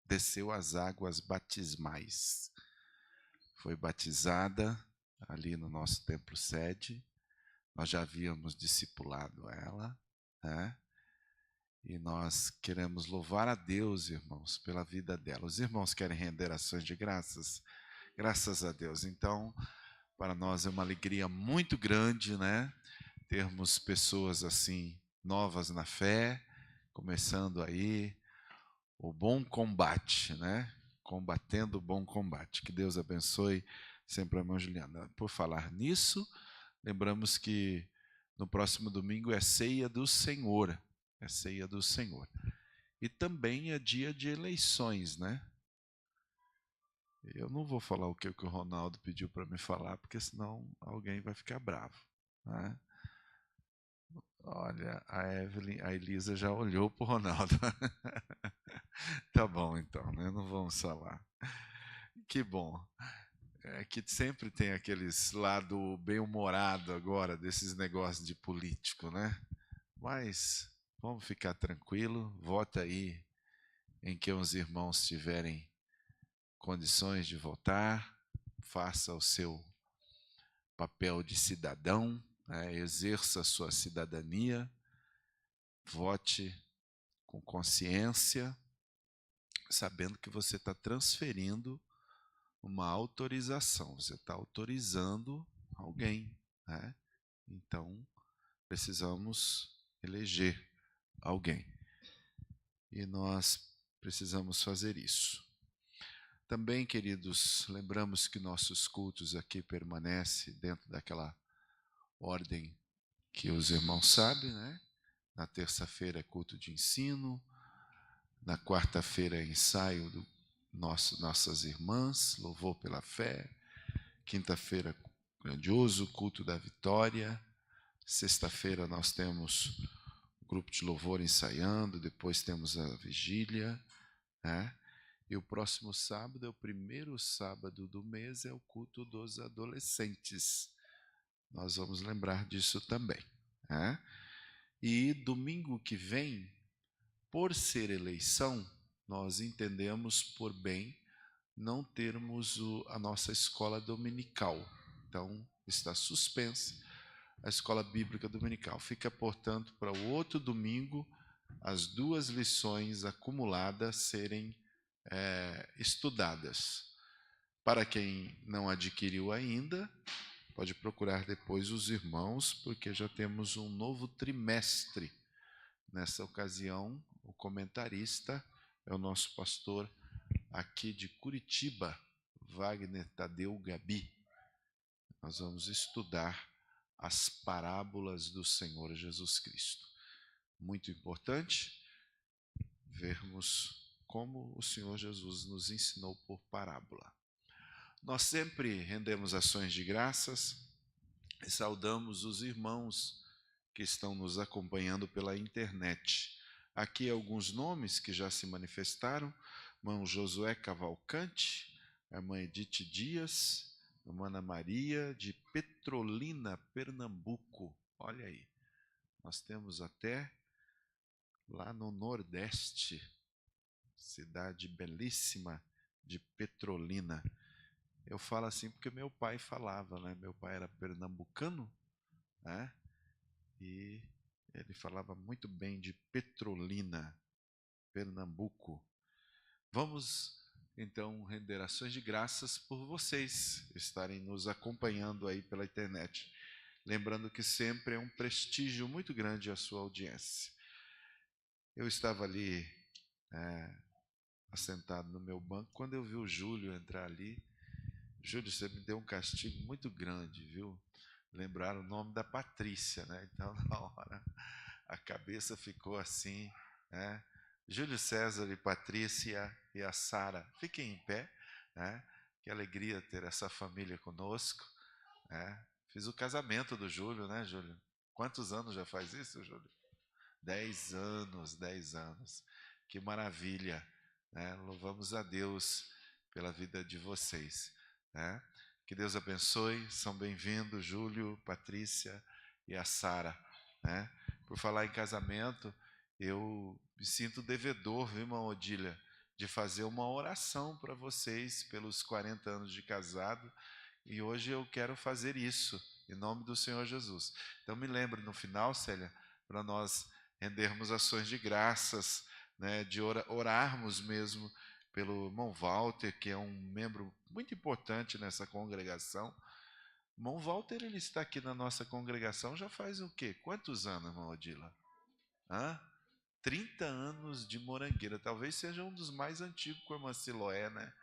desceu as águas batismais. Foi batizada ali no nosso templo sede. Nós já havíamos discipulado ela, né? E nós queremos louvar a Deus, irmãos, pela vida dela. Os irmãos querem render ações de graças? Graças a Deus. Então, para nós é uma alegria muito grande, né? Termos pessoas assim, novas na fé, começando aí o bom combate, né? Combatendo o bom combate. Que Deus abençoe sempre a irmã Juliana. Por falar nisso, lembramos que no próximo domingo é ceia do Senhor. É ceia do Senhor. E também é dia de eleições, né? Eu não vou falar o que o Ronaldo pediu para me falar, porque senão alguém vai ficar bravo, né? Olha, a Evelyn, a Elisa já olhou para o Ronaldo. Tá bom, então, né? Não vamos falar. Que bom. É que sempre tem aqueles lado bem-humorado agora, desses negócios de político, né? Mas vamos ficar tranquilo, vota aí em que os irmãos tiverem condições de votar, faça o seu papel de cidadão, né? Exerça a sua cidadania, vote com consciência, sabendo que você está transferindo uma autorização, você está autorizando alguém, né? Então, precisamos eleger alguém. E nós precisamos fazer isso. Também, queridos, lembramos que nossos cultos aqui permanecem dentro daquela ordem que os irmãos sabem, né? Na terça-feira é culto de ensino, na quarta-feira é ensaio do nossas irmãs, louvor pela fé, quinta-feira grandioso, culto da vitória, sexta-feira nós temos o grupo de louvor ensaiando, depois temos a vigília, né? E o próximo sábado é o primeiro sábado do mês, é o culto dos adolescentes. Nós vamos lembrar disso também, né? E domingo que vem, por ser eleição, nós entendemos por bem não termos a nossa escola dominical, então está suspensa a escola bíblica dominical. Fica, portanto, para o outro domingo as 2 lições acumuladas serem estudadas. Para quem não adquiriu ainda, pode procurar depois os irmãos, porque já temos um novo trimestre. Nessa ocasião, o comentarista é o nosso pastor aqui de Curitiba, Wagner Tadeu Gabi. Nós vamos estudar as parábolas do Senhor Jesus Cristo. Muito importante vermos como o Senhor Jesus nos ensinou por parábola. Nós sempre rendemos ações de graças e saudamos os irmãos que estão nos acompanhando pela internet. Aqui alguns nomes que já se manifestaram: irmão Josué Cavalcante, a irmã Edith Dias, a irmã Ana Maria de Petrolina, Pernambuco. Olha aí, nós temos até lá no Nordeste, cidade belíssima de Petrolina. Eu falo assim porque meu pai falava, né? Meu pai era pernambucano, né? E ele falava muito bem de Petrolina, Pernambuco. Vamos então render ações de graças por vocês estarem nos acompanhando aí pela internet. Lembrando que sempre é um prestígio muito grande a sua audiência. Eu estava ali assentado no meu banco quando eu vi o Júlio entrar ali. Júlio, você me deu um castigo muito grande, viu? Lembraram o nome da Patrícia, né? Então, na hora, a cabeça ficou assim, né? Júlio César e Patrícia e a Sara, fiquem em pé, né? Que alegria ter essa família conosco, né? Fiz o casamento do Júlio, né, Júlio? Quantos anos já faz isso, Júlio? 10 anos, 10 anos. Que maravilha, né? Louvamos a Deus pela vida de vocês, né? Que Deus abençoe, são bem-vindos Júlio, Patrícia e a Sara, né? Por falar em casamento, eu me sinto devedor, viu, irmã Odília, de fazer uma oração para vocês pelos 40 anos de casado, e hoje eu quero fazer isso, em nome do Senhor Jesus. Então me lembre no final, Célia, para nós rendermos ações de graças, né, de orarmos mesmo pelo irmão Walter, que é um membro muito importante nessa congregação. Irmão Walter, ele está aqui na nossa congregação já faz o quê? Quantos anos, irmão Odila? 30 anos de Morangueira, talvez seja um dos mais antigos com a irmã Siloé, né?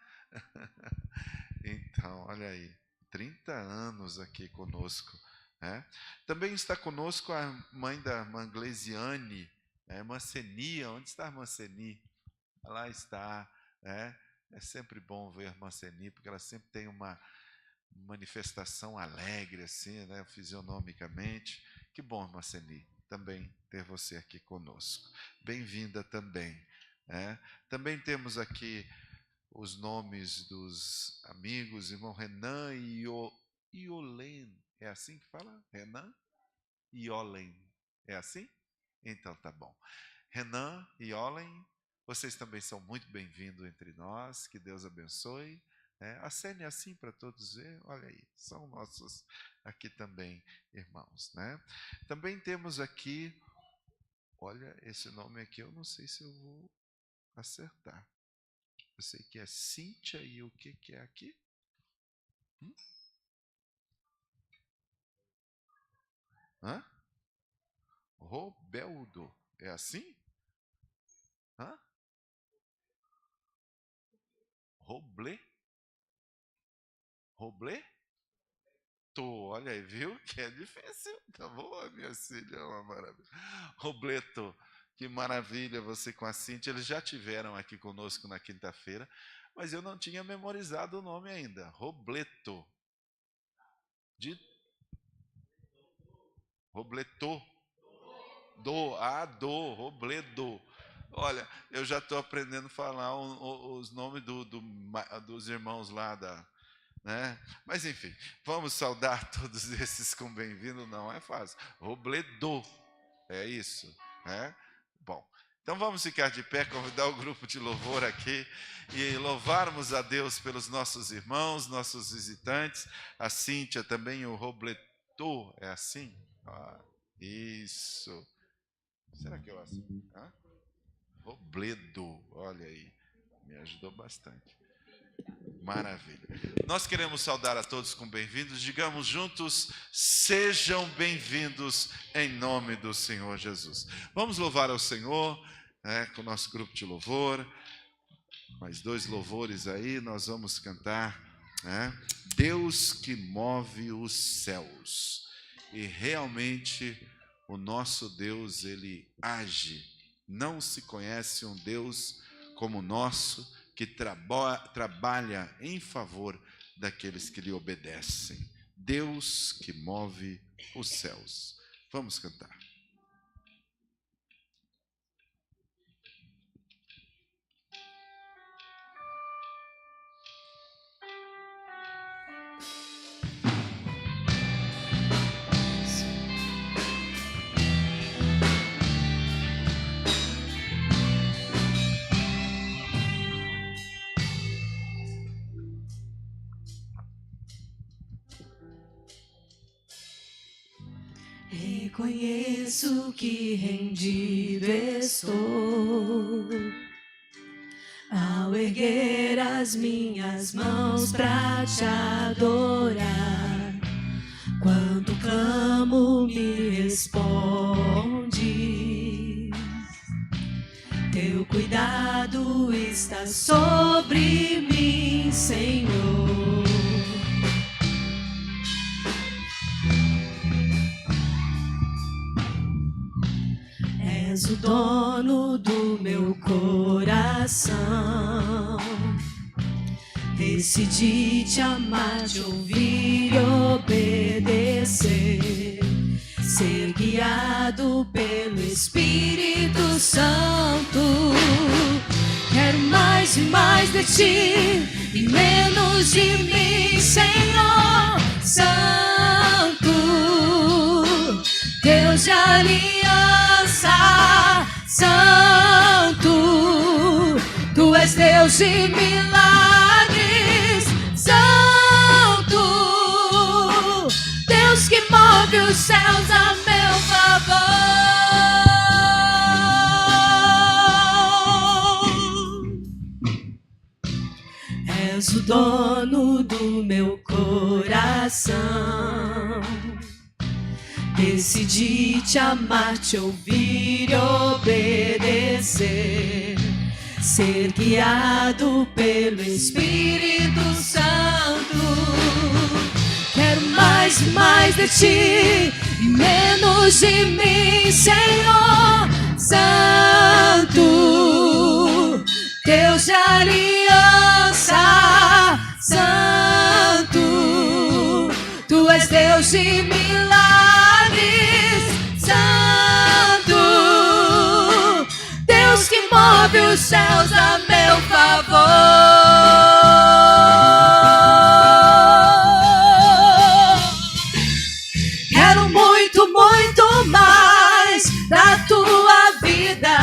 Então, olha aí, 30 anos aqui conosco, né? Também está conosco a mãe da irmã Glesiane, a irmã Seni. Onde está a irmã Seni? Lá está, né? É sempre bom ver a irmã Seni, porque ela sempre tem uma manifestação alegre, assim, né? Fisionomicamente. Que bom, irmã Seni, também ter você aqui conosco. Bem-vinda também, né? Também temos aqui os nomes dos amigos, irmão Renan e Iolen. É assim que fala? Renan e Iolen. É assim? Então tá bom. Renan e Iolen, vocês também são muito bem-vindos entre nós. Que Deus abençoe. Acene assim para todos ver. Olha aí, são nossos aqui também irmãos, né? Também temos aqui, olha, esse nome aqui eu não sei se eu vou acertar. Eu sei que é Cíntia e o que é aqui? Robeldo. É assim? Robleto. Olha aí, viu? Que é difícil. Tá bom, minha filha, é uma maravilha. Robleto, que maravilha você com a Cíntia. Eles já tiveram aqui conosco na quinta-feira, mas eu não tinha memorizado o nome ainda. Robleto. Robleto. Robledo. Olha, eu já estou aprendendo a falar os nomes dos irmãos lá né? Mas enfim, vamos saudar todos esses com bem-vindo, não é fácil. Robledo, é isso, né? Bom, Então vamos ficar de pé, convidar o grupo de louvor aqui e louvarmos a Deus pelos nossos irmãos, nossos visitantes, a Cíntia também, o Robleto, é assim? Isso. Será que eu assim? Robledo, olha aí, me ajudou bastante. Maravilha. Nós queremos saudar a todos com bem-vindos. Digamos juntos, sejam bem-vindos em nome do Senhor Jesus. Vamos louvar ao Senhor, com o nosso grupo de louvor. Mais 2 louvores aí, nós vamos cantar, Deus que move os céus. E realmente o nosso Deus, ele age. Não se conhece um Deus como o nosso, que trabalha em favor daqueles que lhe obedecem. Deus que move os céus. Vamos cantar. Reconheço que rendido estou ao erguer as minhas mãos pra te adorar. Quando clamo, me responde. Teu cuidado está sobre mim, Senhor. És o dono do meu coração. Decidi te amar, te ouvir e obedecer. Ser guiado pelo Espírito Santo. Quero mais e mais de ti e menos de mim, Senhor Santo. Deus de aliança, Santo. Tu és Deus de milagres, Santo. Deus que move os céus a meu favor. És o dono do meu coração. Decidi te amar, te ouvir e obedecer. Ser guiado pelo Espírito Santo. Quero mais e mais de ti e menos de mim, Senhor Santo. Deus de aliança, Santo. Tu és Deus de milagres, Santo. Deus que move os céus a meu favor. Quero muito, muito mais da tua vida.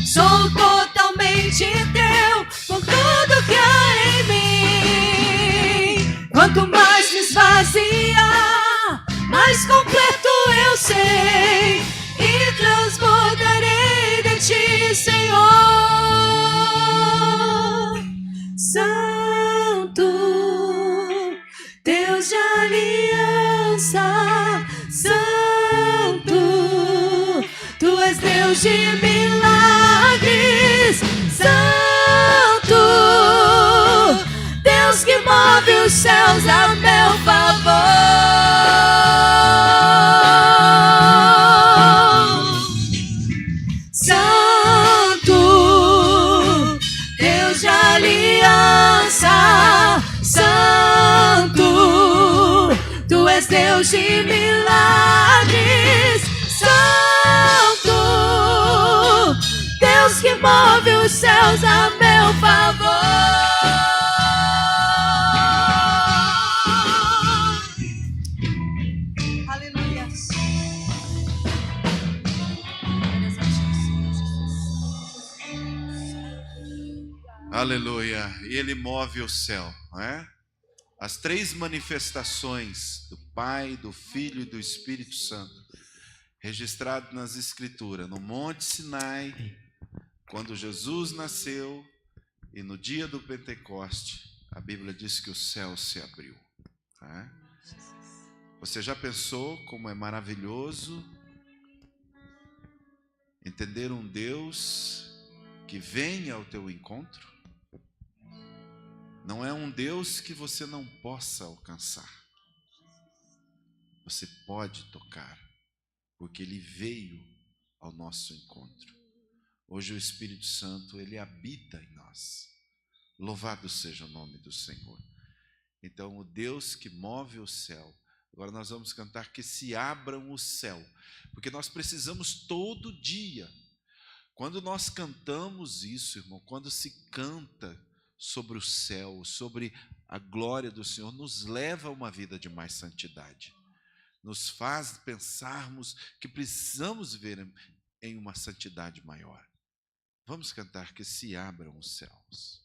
Sou totalmente teu, com tudo que há em mim. Quanto mais me esvaziar, mais completo eu sei. E transbordarei de ti, Senhor Santo. Deus de aliança, Santo. Tu és Deus de milagres, Santo. Deus que move os céus a meu favor. Santo, Deus de aliança, Santo. Tu és Deus de milagres, Santo. Deus que move os céus a meu favor. Aleluia. Glórias a ti, Senhor Jesus. Aleluia. E Ele move o céu, não é? As 3 manifestações do Pai, do Filho e do Espírito Santo, registrado nas Escrituras, no Monte Sinai, quando Jesus nasceu, e no dia do Pentecoste, a Bíblia diz que o céu se abriu. Tá? Você já pensou como é maravilhoso entender um Deus que vem ao teu encontro? Não é um Deus que você não possa alcançar. Você pode tocar, porque Ele veio ao nosso encontro. Hoje o Espírito Santo, Ele habita em nós. Louvado seja o nome do Senhor. Então, o Deus que move o céu. Agora nós vamos cantar que se abram o céu, porque nós precisamos todo dia. Quando nós cantamos isso, irmão, quando se canta sobre o céu, sobre a glória do Senhor, nos leva a uma vida de mais santidade. Nos faz pensarmos que precisamos viver em uma santidade maior. Vamos cantar que se abram os céus.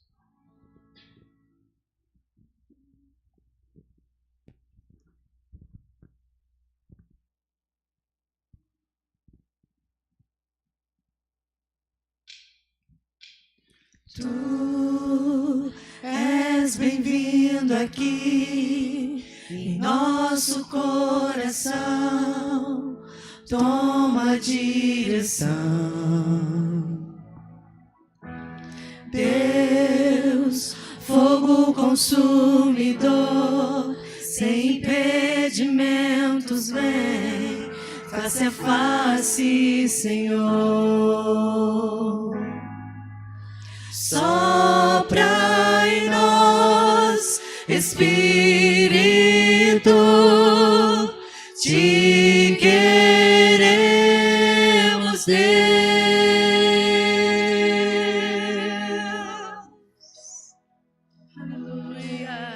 Tu és bem-vindo aqui em nosso coração. Toma a direção. Deus, fogo consumidor, sem impedimentos vem, face a face, Senhor. Sopra em nós, Espírito, te queremos, Deus. Aleluia.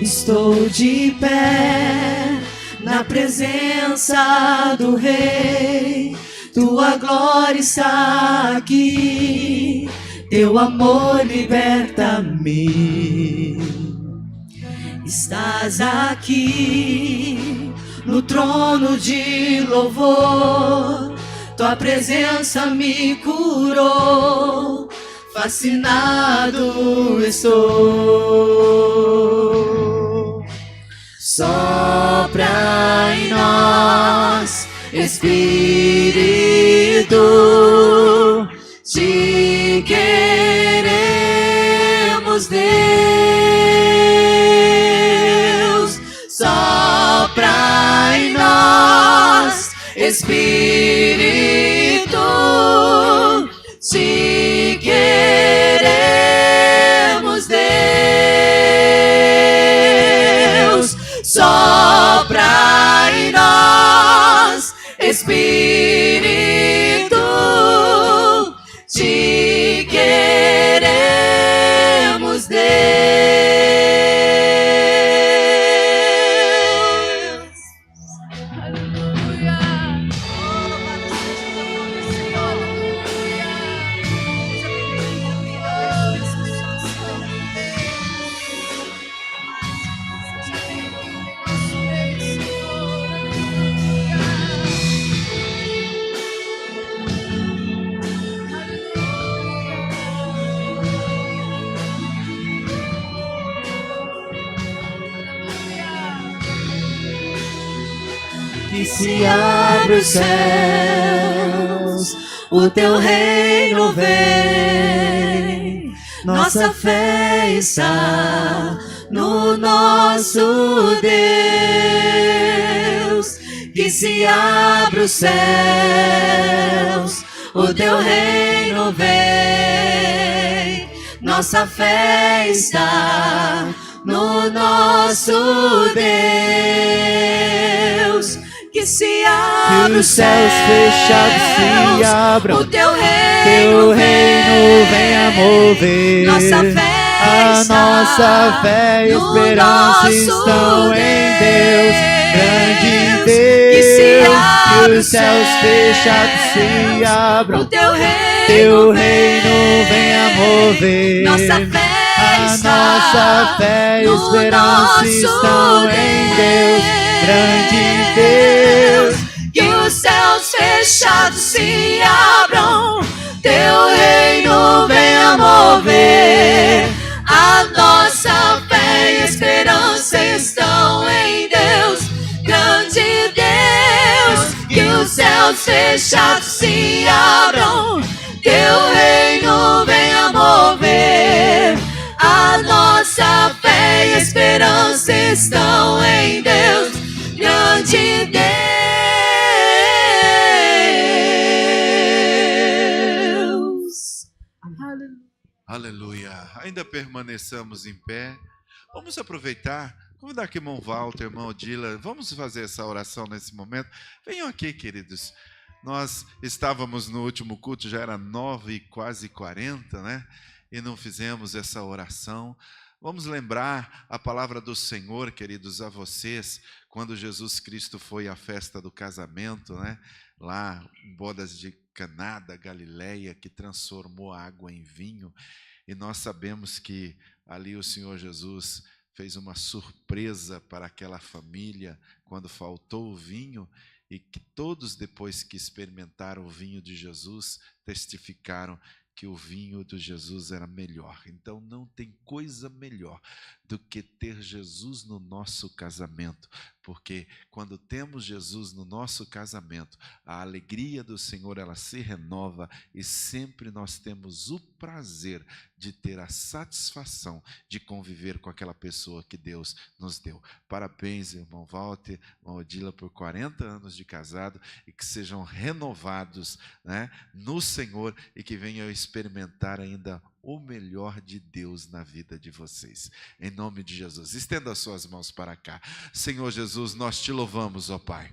Estou de pé na presença do Rei, tua glória está aqui, teu amor liberta-me. Estás aqui no trono de louvor, tua presença me curou, fascinado estou. Sopra em nós, Espírito, te queremos, Deus. Sopra em nós, Espírito, te queremos, Deus. Sopra em nós, Espírito, te queremos, Deus. Aleluia. Que se abre os céus, o teu reino vem, nossa fé está no nosso Deus. Que se abre os céus, o teu reino vem, nossa fé está no nosso Deus. Que se abra que os céus fechados se abram, o teu reino venha mover, nossa fé A nossa fé e esperança estão em Deus, grande Deus. Que os céus fechados se abram, o teu teu reino venha mover. Nossa fé a está nossa fé e no esperança nosso estão em Deus, grande Deus. Que os céus fechados se abram, teu reino venha mover. A nossa fé e esperança estão em Deus, grande Deus. Que os céus fechados se abram, teu reino venha mover. A nossa fé e esperança estão em Deus, grande Deus. Aleluia. Ainda permaneçamos em pé. Vamos aproveitar. Convidar aqui irmão Walter, irmão Odila. Vamos fazer essa oração nesse momento. Venham aqui, queridos. Nós estávamos no último culto, já era 9 quase 40, né? E não fizemos essa oração. Vamos lembrar a palavra do Senhor, queridos, a vocês, quando Jesus Cristo foi à festa do casamento, né? Lá em bodas de Caná da Galileia, que transformou a água em vinho. E nós sabemos que ali o Senhor Jesus fez uma surpresa para aquela família quando faltou o vinho, e que todos, depois que experimentaram o vinho de Jesus, testificaram que o vinho de Jesus era melhor. Então não tem coisa melhor do que ter Jesus no nosso casamento, porque quando temos Jesus no nosso casamento, a alegria do Senhor, ela se renova, e sempre nós temos o prazer de ter a satisfação de conviver com aquela pessoa que Deus nos deu. Parabéns, irmão Walter, irmão Odila, por 40 anos de casado, e que sejam renovados, né, no Senhor, e que venham experimentar ainda o melhor de Deus na vida de vocês. Em nome de Jesus, estenda as suas mãos para cá. Senhor Jesus, nós te louvamos, ó Pai,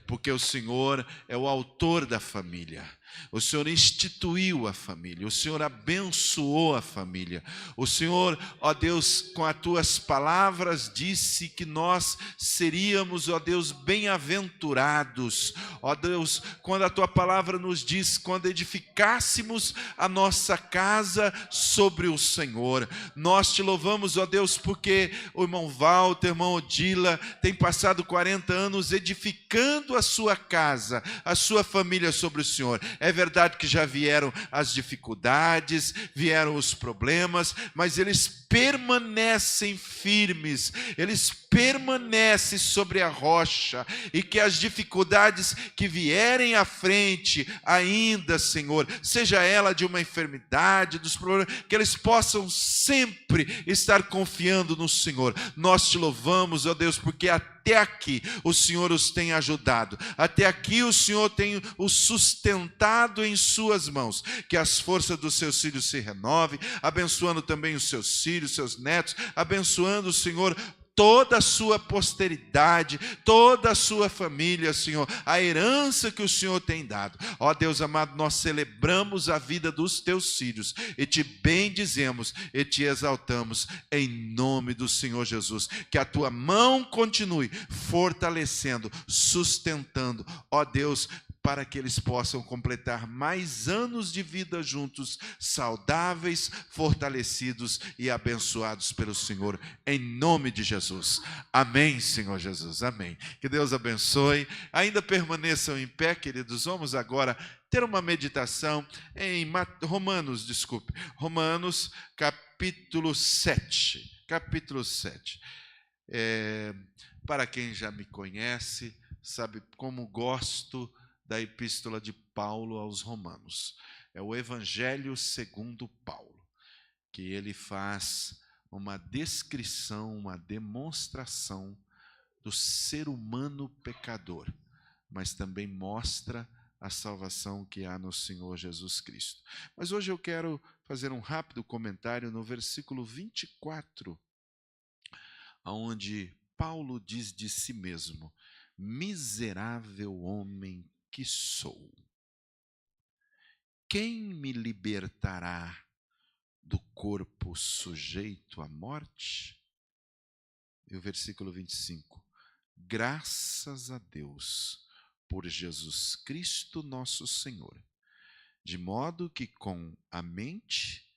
porque o Senhor é o autor da família. O Senhor instituiu a família, o Senhor abençoou a família. O Senhor, ó Deus, com as tuas palavras disse que nós seríamos, ó Deus, bem-aventurados. Ó Deus, quando a tua palavra nos diz, quando edificássemos a nossa casa sobre o Senhor. Nós te louvamos, ó Deus, porque o irmão Walter, irmão Odila, tem passado 40 anos edificando a sua casa, a sua família sobre o Senhor. É verdade que já vieram as dificuldades, vieram os problemas, mas eles permanecem firmes, eles permanecem sobre a rocha, e que as dificuldades que vierem à frente ainda, Senhor, seja ela de uma enfermidade, dos problemas, que eles possam sempre estar confiando no Senhor. Nós te louvamos, ó Deus, porque até aqui o Senhor os tem ajudado, até aqui o Senhor tem os sustentado em suas mãos. Que as forças dos seus filhos se renovem, abençoando também os seus filhos, seus netos, abençoando, Senhor, toda a sua posteridade, toda a sua família, Senhor, a herança que o Senhor tem dado. Ó Deus amado, nós celebramos a vida dos teus filhos e te bendizemos e te exaltamos em nome do Senhor Jesus. Que a tua mão continue fortalecendo, sustentando, ó Deus, para que eles possam completar mais anos de vida juntos, saudáveis, fortalecidos e abençoados pelo Senhor, em nome de Jesus. Amém, Senhor Jesus, amém. Que Deus abençoe. Ainda permaneçam em pé, queridos. Vamos agora ter uma meditação em Romanos, capítulo 7. Capítulo 7. Para quem já me conhece, sabe como gosto da epístola de Paulo aos Romanos. É o Evangelho segundo Paulo, que ele faz uma descrição, uma demonstração do ser humano pecador, mas também mostra a salvação que há no Senhor Jesus Cristo. Mas hoje eu quero fazer um rápido comentário no versículo 24, onde Paulo diz de si mesmo: miserável homem que sou, quem me libertará do corpo sujeito à morte? E o versículo 25: graças a Deus por Jesus Cristo nosso Senhor, de modo que com a mente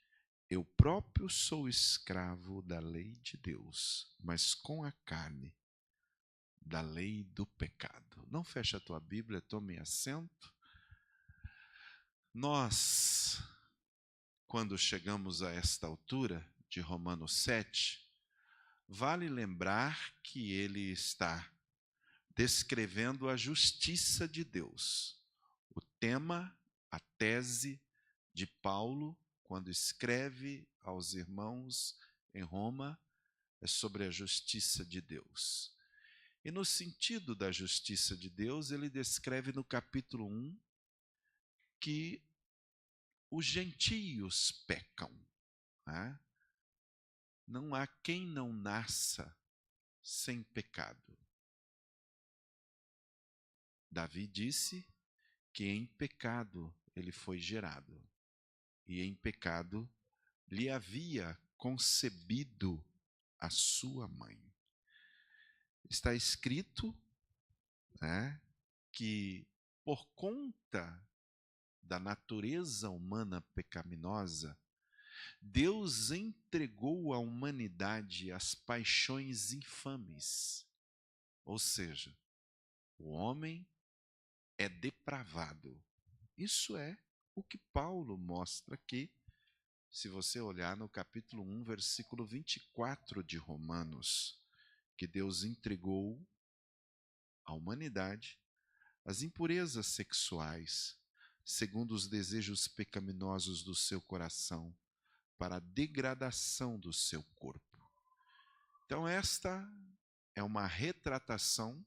eu próprio sou escravo da lei de Deus, mas com a carne da lei do pecado. Não feche a tua Bíblia, tome assento. Nós, quando chegamos a esta altura de Romanos 7, vale lembrar que ele está descrevendo a justiça de Deus. O tema, a tese de Paulo, quando escreve aos irmãos em Roma, é sobre a justiça de Deus. E no sentido da justiça de Deus, ele descreve no capítulo 1 que os gentios pecam, né? Não há quem não nasça sem pecado. Davi disse que em pecado ele foi gerado, e em pecado lhe havia concebido a sua mãe. Está escrito, né, que por conta da natureza humana pecaminosa, Deus entregou à humanidade as paixões infames. Ou seja, o homem é depravado. Isso é o que Paulo mostra aqui, se você olhar no capítulo 1, versículo 24 de Romanos, que Deus entregou à humanidade as impurezas sexuais, segundo os desejos pecaminosos do seu coração, para a degradação do seu corpo. Então esta é uma retratação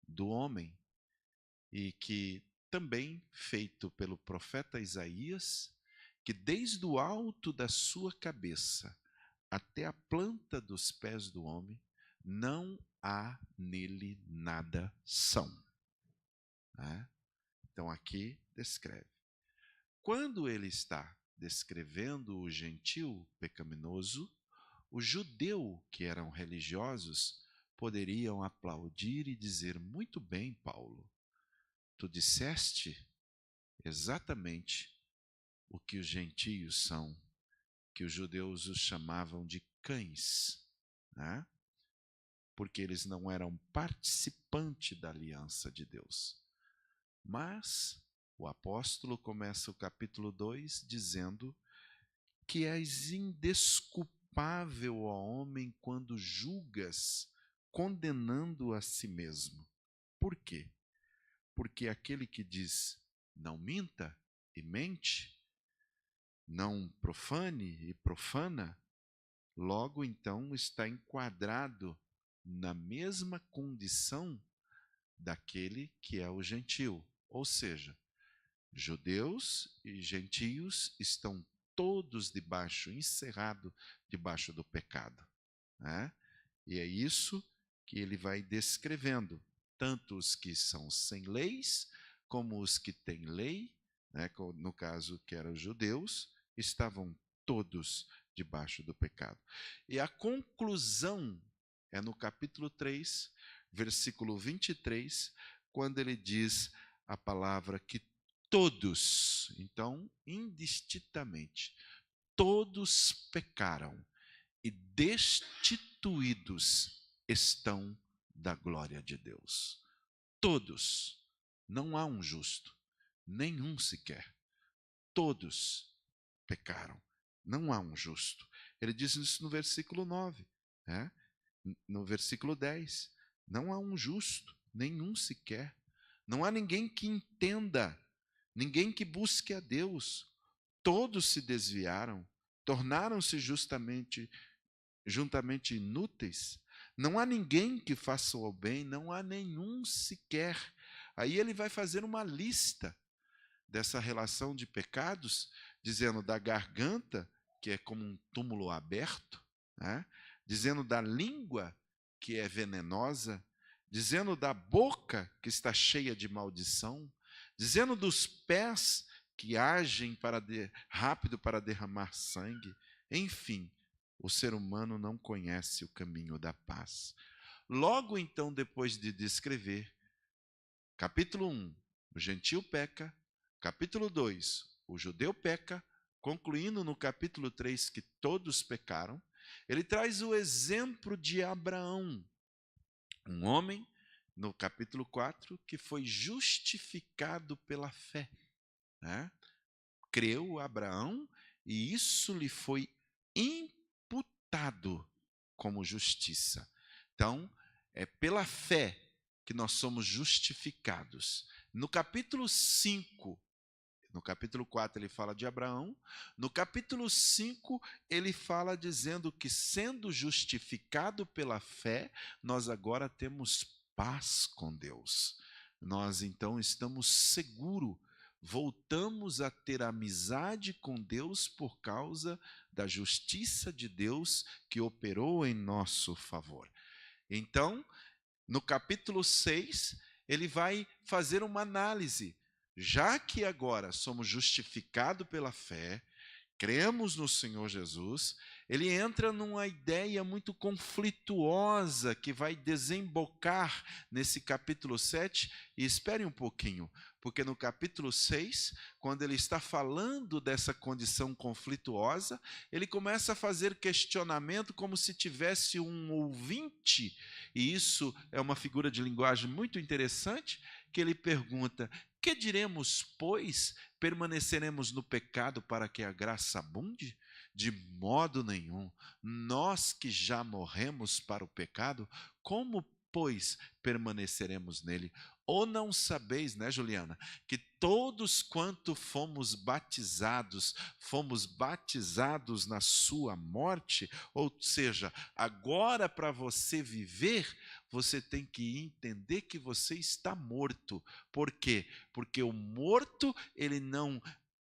do homem, e que também feito pelo profeta Isaías, que desde o alto da sua cabeça até a planta dos pés do homem, não há nele nada são. Então aqui descreve. Quando ele está descrevendo o gentil pecaminoso, o judeu, que eram religiosos, poderiam aplaudir e dizer: muito bem, Paulo, tu disseste exatamente o que os gentios são, que os judeus os chamavam de cães, né? Porque eles não eram participantes da aliança de Deus. Mas o apóstolo começa o capítulo 2 dizendo que és indesculpável, ó homem, quando julgas, condenando a si mesmo. Por quê? Porque aquele que diz não minta e mente, não profane e profana, logo então está enquadrado na mesma condição daquele que é o gentil. Ou seja, judeus e gentios estão todos encerrados debaixo do pecado, né? E é isso que ele vai descrevendo, tanto os que são sem leis, como os que têm lei, né? No caso que eram os judeus, estavam todos debaixo do pecado. E a conclusão é no capítulo 3, versículo 23, quando ele diz a palavra que todos, então, indistintamente, todos pecaram e destituídos estão da glória de Deus. Todos. Não há um justo, nenhum sequer. Todos pecaram. Não há um justo. Ele diz isso no versículo 9, né? No versículo 10. Não há um justo, nenhum sequer. Não há ninguém que entenda, ninguém que busque a Deus. Todos se desviaram, tornaram-se juntamente inúteis. Não há ninguém que faça o bem, não há nenhum sequer. Aí ele vai fazer uma lista dessa relação de pecados, dizendo da garganta, que é como um túmulo aberto, né? Dizendo da língua, que é venenosa, dizendo da boca, que está cheia de maldição, dizendo dos pés, que agem rápido para derramar sangue. Enfim, o ser humano não conhece o caminho da paz. Logo então, depois de descrever, capítulo 1, o gentio peca, capítulo 2, o judeu peca, concluindo no capítulo 3 que todos pecaram, ele traz o exemplo de Abraão, um homem, no capítulo 4, que foi justificado pela fé. Né? Creu Abraão e isso lhe foi imputado como justiça. Então, é pela fé que nós somos justificados. No capítulo 5, no capítulo 4 ele fala de Abraão, no capítulo 5 ele fala dizendo que sendo justificado pela fé, nós agora temos paz com Deus. Nós então estamos seguros, voltamos a ter amizade com Deus por causa da justiça de Deus que operou em nosso favor. Então, no capítulo 6, ele vai fazer uma análise. Já que agora somos justificados pela fé, cremos no Senhor Jesus, ele entra numa ideia muito conflituosa que vai desembocar nesse capítulo 7. E espere um pouquinho, porque no capítulo 6, quando ele está falando dessa condição conflituosa, ele começa a fazer questionamento como se tivesse um ouvinte, e isso é uma figura de linguagem muito interessante, que ele pergunta: que diremos, pois? Permaneceremos no pecado para que a graça abunde? De modo nenhum. Nós que já morremos para o pecado, como, pois, permaneceremos nele? Ou não sabeis, né, Juliana, que todos quanto fomos batizados na sua morte? Ou seja, agora para você viver, você tem que entender que você está morto. Por quê? Porque o morto, ele não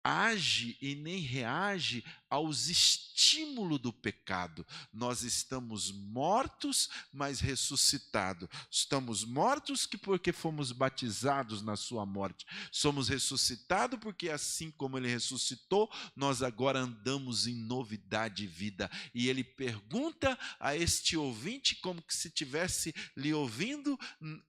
age e nem reage aos estímulos do pecado. Nós estamos mortos, mas ressuscitados. Estamos mortos porque fomos batizados na sua morte. Somos ressuscitados porque assim como ele ressuscitou, nós agora andamos em novidade de vida. E ele pergunta a este ouvinte, como que se estivesse lhe ouvindo,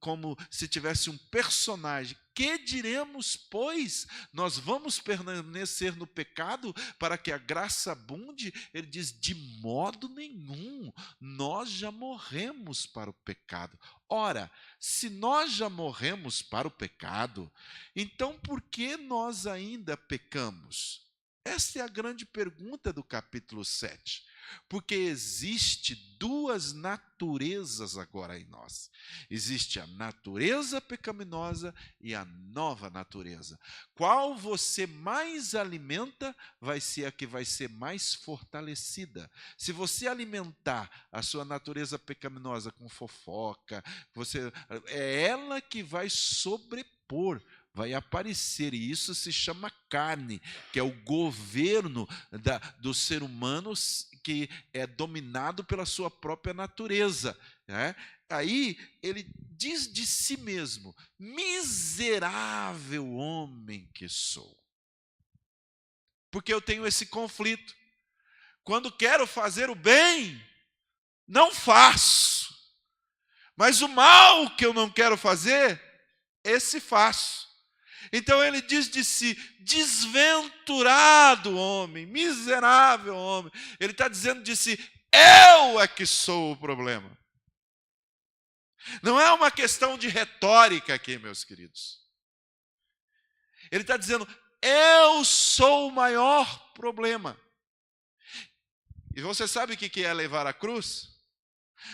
como se tivesse um personagem: que diremos, pois? Nós vamos permanecer no pecado para que a graça abunde? Ele diz: de modo nenhum, nós já morremos para o pecado. Ora, se nós já morremos para o pecado, então por que nós ainda pecamos? Essa é a grande pergunta do capítulo 7. Porque existe duas naturezas agora em nós. Existe a natureza pecaminosa e a nova natureza. Qual você mais alimenta vai ser a que vai ser mais fortalecida. Se você alimentar a sua natureza pecaminosa com fofoca, é ela que vai sobrepor, vai aparecer, e isso se chama carne, que é o governo do ser humano que é dominado pela sua própria natureza. Né? Aí ele diz de si mesmo: miserável homem que sou. Porque eu tenho esse conflito. Quando quero fazer o bem, não faço. Mas o mal que eu não quero fazer, esse faço. Então ele diz de si: desventurado homem, miserável homem. Ele está dizendo de si: eu é que sou o problema. Não é uma questão de retórica aqui, meus queridos. Ele está dizendo: eu sou o maior problema. E você sabe o que é levar a cruz?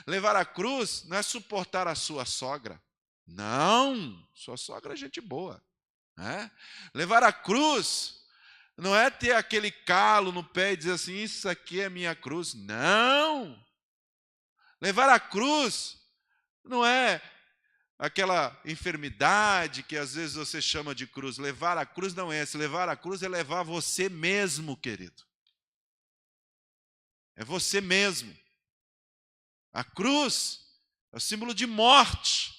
Levar a cruz não é suportar a sua sogra. Não, sua sogra é gente boa. Levar a cruz não é ter aquele calo no pé e dizer assim: isso aqui é minha cruz. Não. Levar a cruz não é aquela enfermidade que às vezes você chama de cruz. Levar a cruz não é esse. Levar a cruz é levar você mesmo, querido. É você mesmo. A cruz é o símbolo de morte.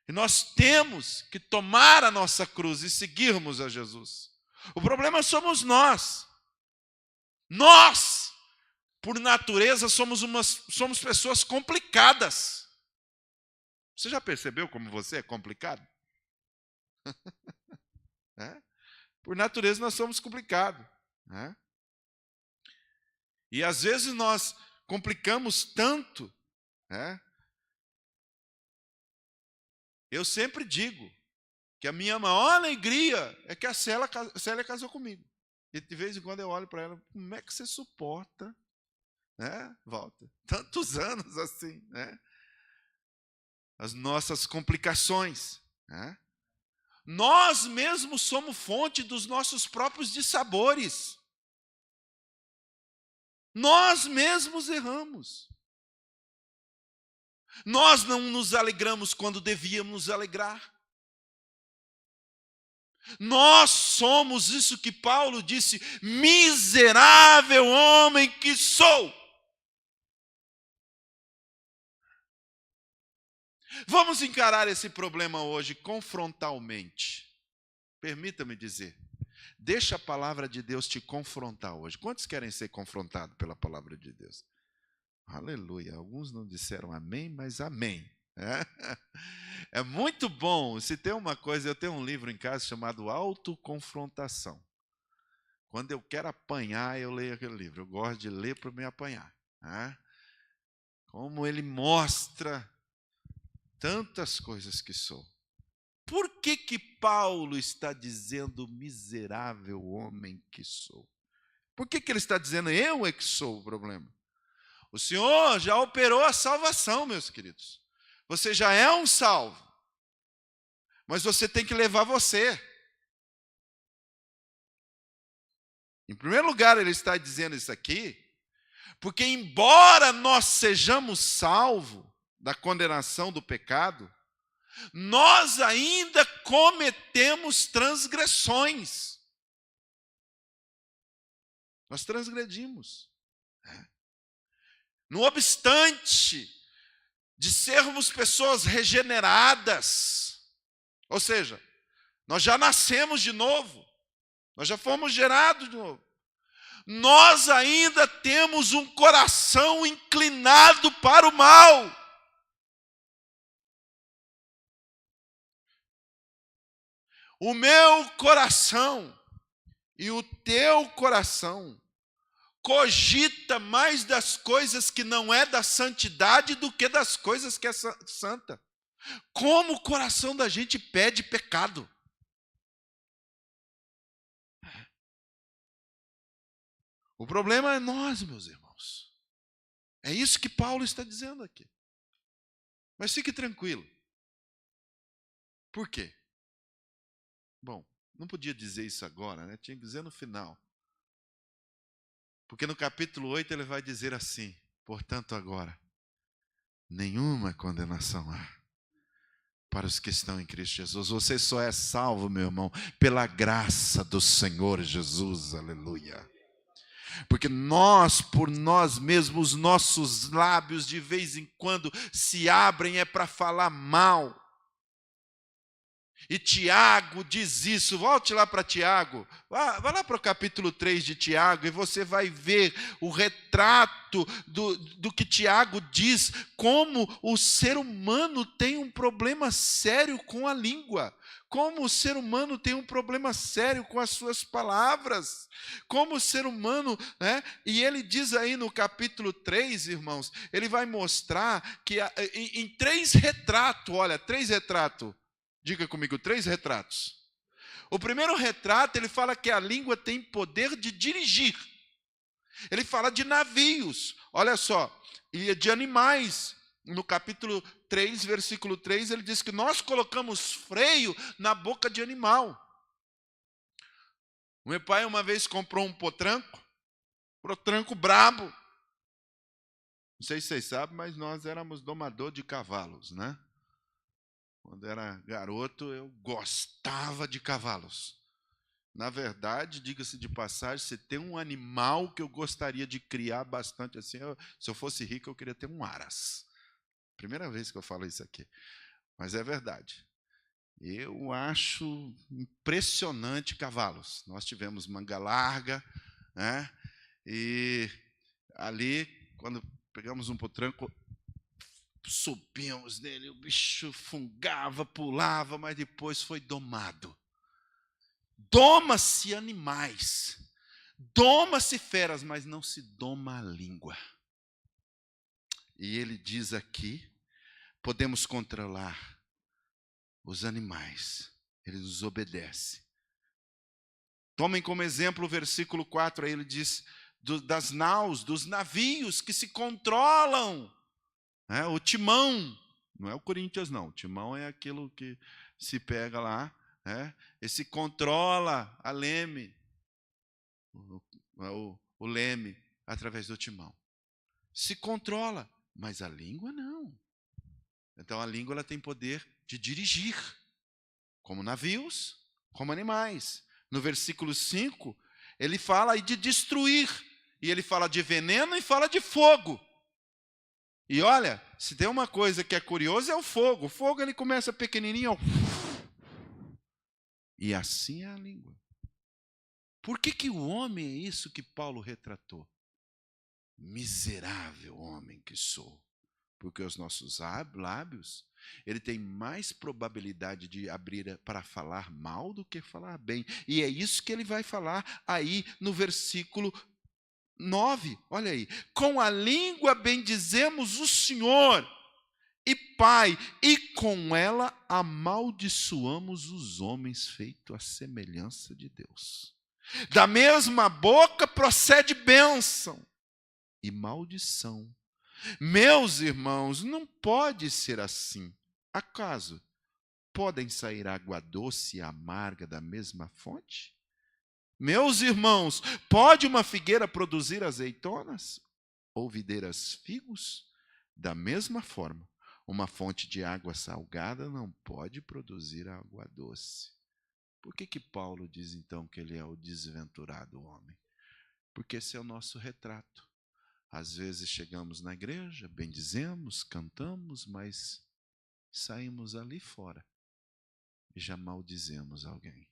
E nós temos que tomar a nossa cruz e seguirmos a Jesus. O problema somos nós. Nós, por natureza, somos pessoas complicadas. Você já percebeu como você é complicado? Por natureza nós somos complicados. E às vezes nós complicamos tanto. Eu sempre digo que a minha maior alegria é que a Célia casou comigo. E de vez em quando eu olho para ela, como é que você suporta, Walter? Tantos anos assim, as nossas complicações. Nós mesmos somos fonte dos nossos próprios dissabores. Nós mesmos erramos. Nós não nos alegramos quando devíamos nos alegrar. Nós somos isso que Paulo disse, miserável homem que sou. Vamos encarar esse problema hoje confrontalmente. Permita-me dizer, deixa a palavra de Deus te confrontar hoje. Quantos querem ser confrontados pela palavra de Deus? Aleluia. Alguns não disseram amém, mas amém. É muito bom. Se tem uma coisa, eu tenho um livro em casa chamado Autoconfrontação. Quando eu quero apanhar, eu leio aquele livro. Eu gosto de ler para me apanhar. Como ele mostra tantas coisas que sou. Por que Paulo está dizendo miserável homem que sou? Por que ele está dizendo eu é que sou o problema? O Senhor já operou a salvação, meus queridos. Você já é um salvo. Mas você tem que levar você. Em primeiro lugar, ele está dizendo isso aqui, porque embora nós sejamos salvos da condenação do pecado, nós ainda cometemos transgressões. Nós transgredimos. Não obstante de sermos pessoas regeneradas, ou seja, nós já nascemos de novo, nós já fomos gerados de novo, nós ainda temos um coração inclinado para o mal. O meu coração e o teu coração cogita mais das coisas que não é da santidade do que das coisas que é santa. Como o coração da gente pede pecado. O problema é nós, meus irmãos. É isso que Paulo está dizendo aqui. Mas fique tranquilo. Por quê? Bom, não podia dizer isso agora, né? Tinha que dizer no final. Porque no capítulo 8 ele vai dizer assim, portanto agora, nenhuma condenação há para os que estão em Cristo Jesus. Você só é salvo, meu irmão, pela graça do Senhor Jesus, aleluia. Porque nós, por nós mesmos, nossos lábios de vez em quando se abrem é para falar mal. E Tiago diz isso, volte lá para Tiago, vá lá para o capítulo 3 de Tiago e você vai ver o retrato do que Tiago diz, como o ser humano tem um problema sério com a língua, como o ser humano tem um problema sério com as suas palavras, como o ser humano, e ele diz aí no capítulo 3, irmãos, ele vai mostrar que em 3 retratos, olha, 3 retratos, diga comigo, 3 retratos. O primeiro retrato, ele fala que a língua tem poder de dirigir. Ele fala de navios, olha só, e de animais. No capítulo 3, versículo 3, ele diz que nós colocamos freio na boca de animal. O meu pai uma vez comprou um potranco brabo. Não sei se vocês sabem, mas nós éramos domador de cavalos, né? Quando era garoto, eu gostava de cavalos. Na verdade, diga-se de passagem, se tem um animal que eu gostaria de criar bastante assim, se eu fosse rico, eu queria ter um aras. Primeira vez que eu falo isso aqui. mas é verdade. Eu acho impressionante cavalos. Nós tivemos manga larga, né? E ali, quando pegamos um potranco, subimos nele, o bicho fungava, pulava, mas depois foi domado. Doma-se animais, doma-se feras, mas não se doma a língua. E ele diz aqui, podemos controlar os animais, ele nos obedece. Tomem como exemplo o versículo 4, aí ele diz, das naus, dos navios que se controlam. O timão, não é o Corinthians não, o timão é aquilo que se pega lá, esse controla a leme, o leme através do timão. Se controla, mas a língua não. Então a língua ela tem poder de dirigir, como navios, como animais. No versículo 5, ele fala aí de destruir, e ele fala de veneno e fala de fogo. E olha, se tem uma coisa que é curiosa é o fogo. O fogo ele começa pequenininho, e assim é a língua. Por que o homem é isso que Paulo retratou? Miserável homem que sou. Porque os nossos lábios, ele tem mais probabilidade de abrir para falar mal do que falar bem. E é isso que ele vai falar aí no versículo 9. Olha aí. Com a língua bendizemos o Senhor e Pai, e com ela amaldiçoamos os homens feitos à semelhança de Deus. Da mesma boca procede bênção e maldição. Meus irmãos, não pode ser assim. Acaso podem sair água doce e amarga da mesma fonte? Meus irmãos, pode uma figueira produzir azeitonas? Ou videiras figos? Da mesma forma, uma fonte de água salgada não pode produzir água doce. Por que Paulo diz então que ele é o desventurado homem? Porque esse é o nosso retrato. Às vezes chegamos na igreja, bendizemos, cantamos, mas saímos ali fora e já maldizemos alguém.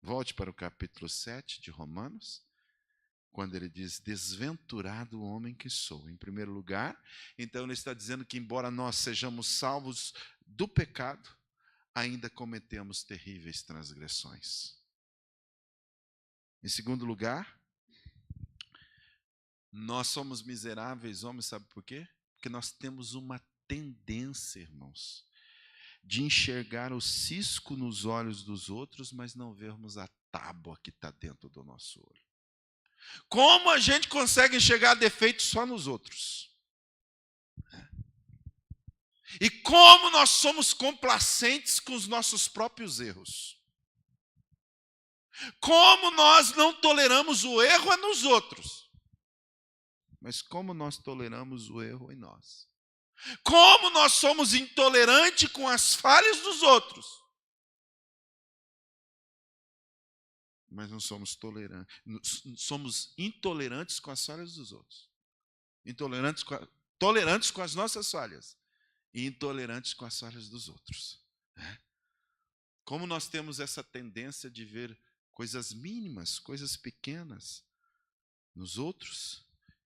Volte para o capítulo 7 de Romanos, quando ele diz, desventurado o homem que sou. Em primeiro lugar, então ele está dizendo que embora nós sejamos salvos do pecado, ainda cometemos terríveis transgressões. Em segundo lugar, nós somos miseráveis homens, sabe por quê? Porque nós temos uma tendência, irmãos, de enxergar o cisco nos olhos dos outros, mas não vermos a tábua que está dentro do nosso olho. Como a gente consegue enxergar defeitos só nos outros? E como nós somos complacentes com os nossos próprios erros? Como nós não toleramos o erro é nos outros? Mas como nós toleramos o erro em nós? Como nós somos intolerantes com as falhas dos outros? Mas não somos tolerantes. Somos intolerantes com as falhas dos outros. Tolerantes com as nossas falhas. E intolerantes com as falhas dos outros. Como nós temos essa tendência de ver coisas mínimas, coisas pequenas nos outros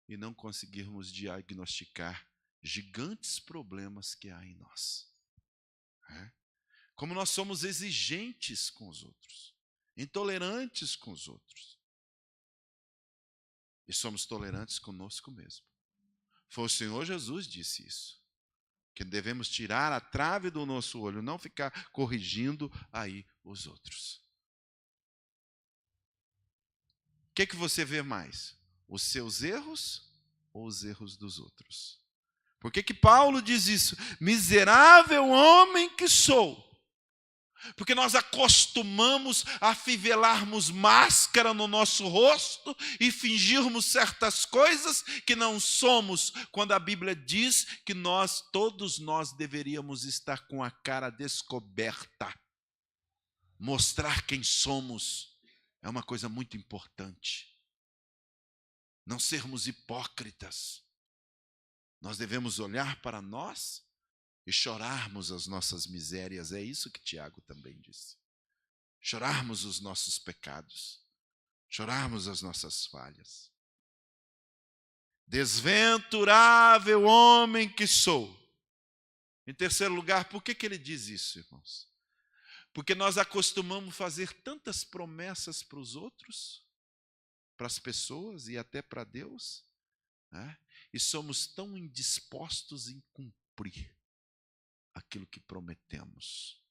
e não conseguirmos diagnosticar gigantes problemas que há em nós. Como nós somos exigentes com os outros, intolerantes com os outros. E somos tolerantes conosco mesmo. Foi o Senhor Jesus que disse isso. Que devemos tirar a trave do nosso olho, não ficar corrigindo aí os outros. O que você vê mais? Os seus erros ou os erros dos outros? Por que Paulo diz isso? Miserável homem que sou. Porque nós acostumamos a fivelarmos máscara no nosso rosto e fingirmos certas coisas que não somos, quando a Bíblia diz que todos nós deveríamos estar com a cara descoberta. Mostrar quem somos é uma coisa muito importante. Não sermos hipócritas. Nós devemos olhar para nós e chorarmos as nossas misérias. É isso que Tiago também disse. Chorarmos os nossos pecados, chorarmos as nossas falhas. Desventurável homem que sou. Em terceiro lugar, por que ele diz isso, irmãos? Porque nós acostumamos fazer tantas promessas para os outros, para as pessoas e até para Deus, né? E somos tão indispostos em cumprir aquilo que prometemos.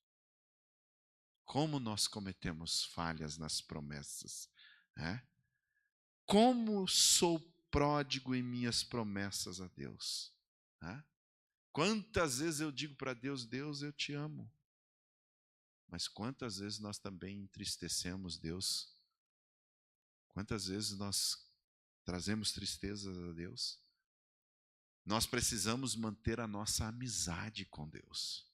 Como nós cometemos falhas nas promessas, né? Como sou pródigo em minhas promessas a Deus, né? Quantas vezes eu digo para Deus, Deus, eu te amo. Mas quantas vezes nós também entristecemos Deus? Quantas vezes nós trazemos tristezas a Deus? Nós precisamos manter a nossa amizade com Deus.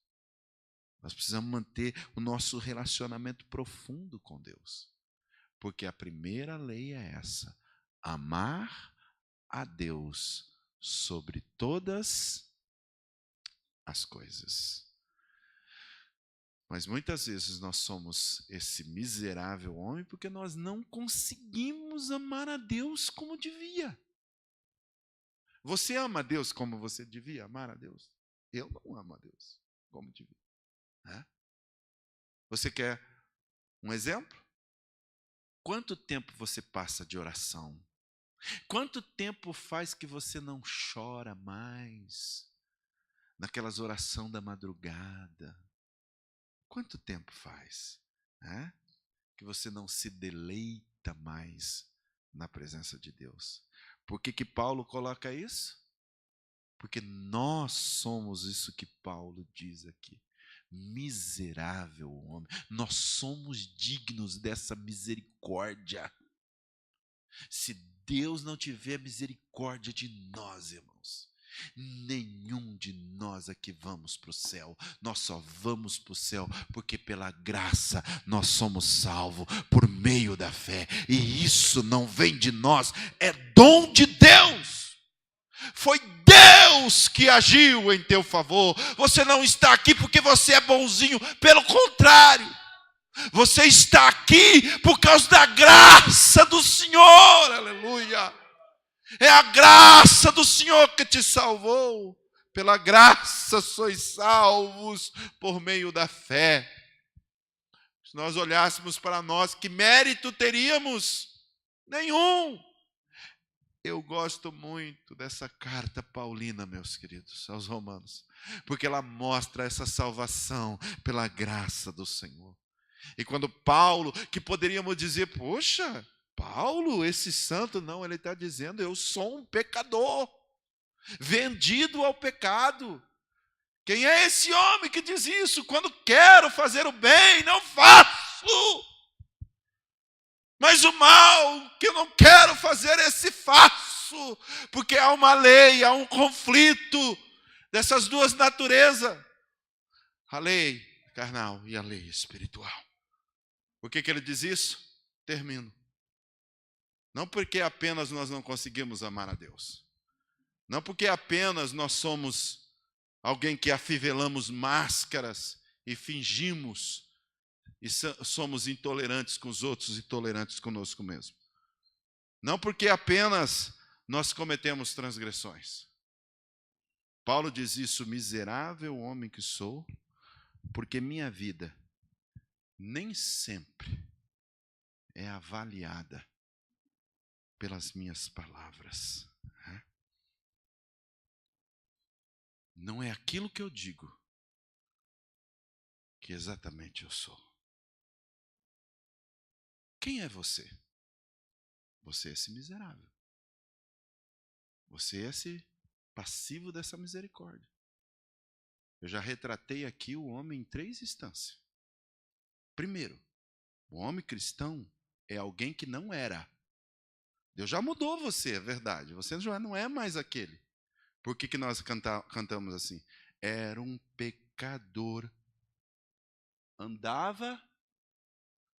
Nós precisamos manter o nosso relacionamento profundo com Deus. Porque a primeira lei é essa: amar a Deus sobre todas as coisas. Mas muitas vezes nós somos esse miserável homem porque nós não conseguimos amar a Deus como devia. Você ama a Deus como você devia amar a Deus? Eu não amo a Deus como devia. Né? Você quer um exemplo? Quanto tempo você passa de oração? Quanto tempo faz que você não chora mais naquelas orações da madrugada? Quanto tempo faz, né, que você não se deleita mais na presença de Deus? Por que Paulo coloca isso? Porque nós somos isso que Paulo diz aqui. Miserável homem. Nós somos dignos dessa misericórdia. Se Deus não tiver misericórdia de nós, irmãos, nenhum de nós aqui vamos para o céu. Nós só vamos para o céu porque pela graça nós somos salvos por meio da fé. E isso não vem de nós, é dom de Deus. Foi Deus que agiu em teu favor. Você não está aqui porque você é bonzinho, pelo contrário. Você está aqui por causa da graça do Senhor. Aleluia. É a graça do Senhor que te salvou. Pela graça sois salvos por meio da fé. Se nós olhássemos para nós, que mérito teríamos? Nenhum. Eu gosto muito dessa carta paulina, meus queridos, aos Romanos, porque ela mostra essa salvação pela graça do Senhor. E quando Paulo, que poderíamos dizer, poxa, Paulo, esse santo, não, ele está dizendo, eu sou um pecador, vendido ao pecado. Quem é esse homem que diz isso? Quando quero fazer o bem, não faço. Mas o mal que eu não quero fazer, esse faço. Porque há uma lei, há um conflito dessas duas naturezas. A lei carnal e a lei espiritual. Por que ele diz isso? Termino. Não porque apenas nós não conseguimos amar a Deus. Não porque apenas nós somos alguém que afivelamos máscaras e fingimos e somos intolerantes com os outros e tolerantes conosco mesmo. Não porque apenas nós cometemos transgressões. Paulo diz isso, miserável homem que sou, porque minha vida nem sempre é avaliada pelas minhas palavras. Não é aquilo que eu digo que exatamente eu sou. Quem é você? Você é esse miserável. Você é esse passivo dessa misericórdia. Eu já retratei aqui o homem em 3 instâncias. Primeiro, o homem cristão é alguém que não era. Deus já mudou você, é verdade. Você já não é mais aquele. Por que nós cantamos assim? Era um pecador. Andava,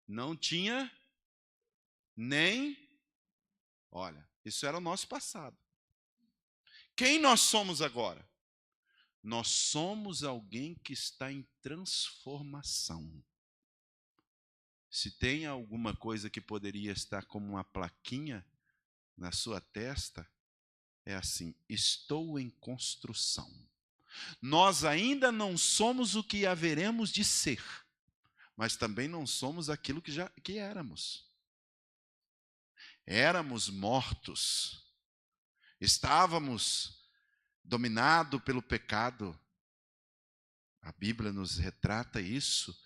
não tinha nem... Olha, isso era o nosso passado. Quem nós somos agora? Nós somos alguém que está em transformação. Se tem alguma coisa que poderia estar como uma plaquinha na sua testa, é assim: estou em construção. Nós ainda não somos o que haveremos de ser, mas também não somos aquilo que éramos. Éramos mortos, estávamos dominados pelo pecado. A Bíblia nos retrata isso.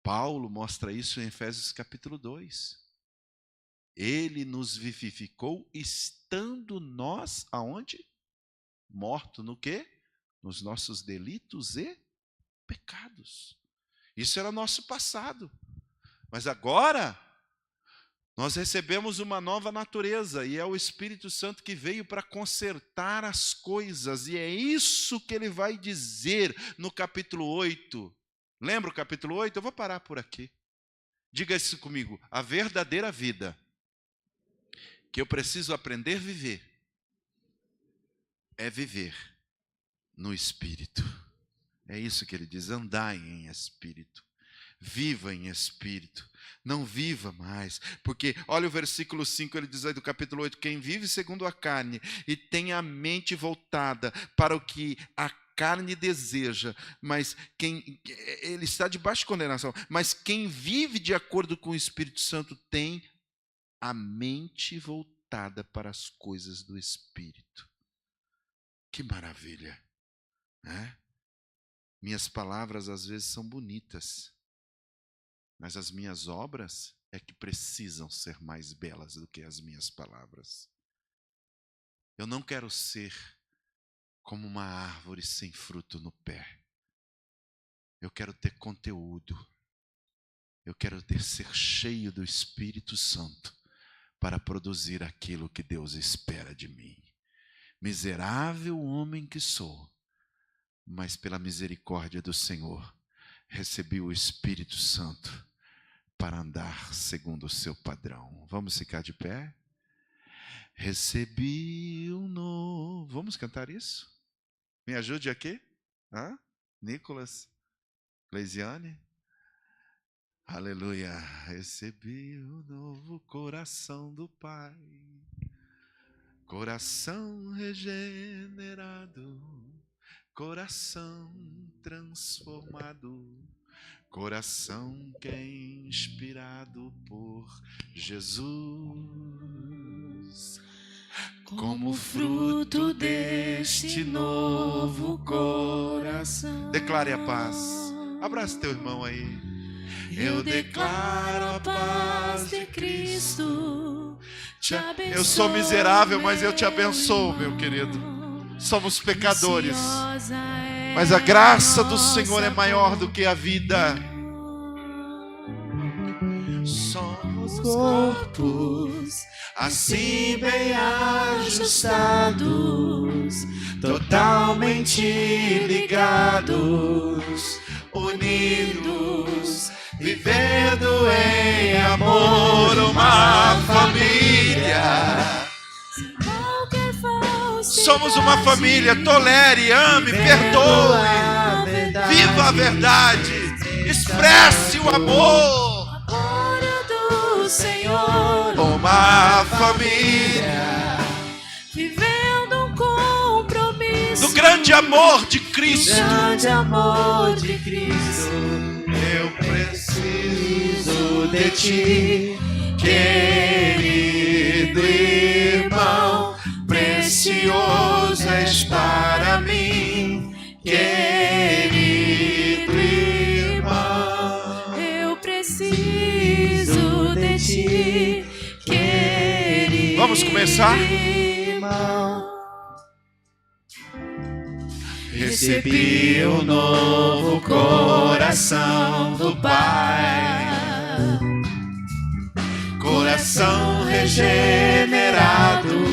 Paulo mostra isso em Efésios capítulo 2. Ele nos vivificou estando nós aonde? Morto no quê? Nos nossos delitos e pecados. Isso era nosso passado. Mas agora nós recebemos uma nova natureza e é o Espírito Santo que veio para consertar as coisas. E é isso que ele vai dizer no capítulo 8. Lembra o capítulo 8? Eu vou parar por aqui. Diga isso comigo. A verdadeira vida que eu preciso aprender a viver é viver no Espírito. É isso que ele diz: andai em Espírito. Viva em Espírito. Não viva mais. Porque, olha o versículo 5, ele diz aí do capítulo 8: quem vive segundo a carne e tem a mente voltada para o que a carne deseja, mas ele está debaixo de condenação. Mas quem vive de acordo com o Espírito Santo tem a mente voltada para as coisas do Espírito. Que maravilha, né? Minhas palavras às vezes são bonitas, mas as minhas obras é que precisam ser mais belas do que as minhas palavras. Eu não quero ser como uma árvore sem fruto no pé. Eu quero ter conteúdo. Eu quero ser cheio do Espírito Santo para produzir aquilo que Deus espera de mim. Miserável homem que sou, mas pela misericórdia do Senhor recebi o Espírito Santo para andar segundo o seu padrão. Vamos ficar de pé? Recebi um novo... Vamos cantar isso? Me ajude aqui? Nicolas? Cleisiane? Aleluia. Recebi um novo coração do Pai. Coração regenerado. Coração transformado. Coração que é inspirado por Jesus. Como fruto deste novo coração. Declare a paz. Abraça teu irmão aí. Eu declaro a paz de Cristo. Eu sou miserável, mas eu te abençoo, meu querido. Somos pecadores, mas a graça do Senhor é maior do que a vida. Somos corpos assim bem ajustados, totalmente ligados, unidos, vivendo em amor, uma família. Somos uma família. Tolere, ame, perdoe, viva a verdade, expresse o amor do Senhor. Uma família vivendo um compromisso do grande amor de Cristo. Grande amor de Cristo. Eu preciso de ti, querido irmão. Precioso és para mim, querido irmão. Eu preciso de ti, querido. Vamos começar? Irmão. Recebi um novo coração do Pai. Coração regenerado.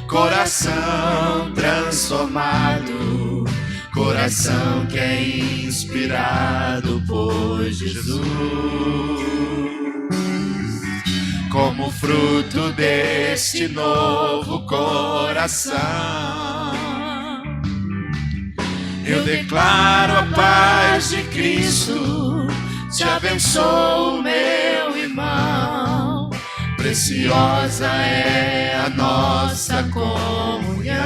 Coração transformado, coração que é inspirado por Jesus. Como fruto deste novo coração, Eu declaro a paz de Cristo, te abençoo, meu irmão. Preciosa é a nossa comunhão.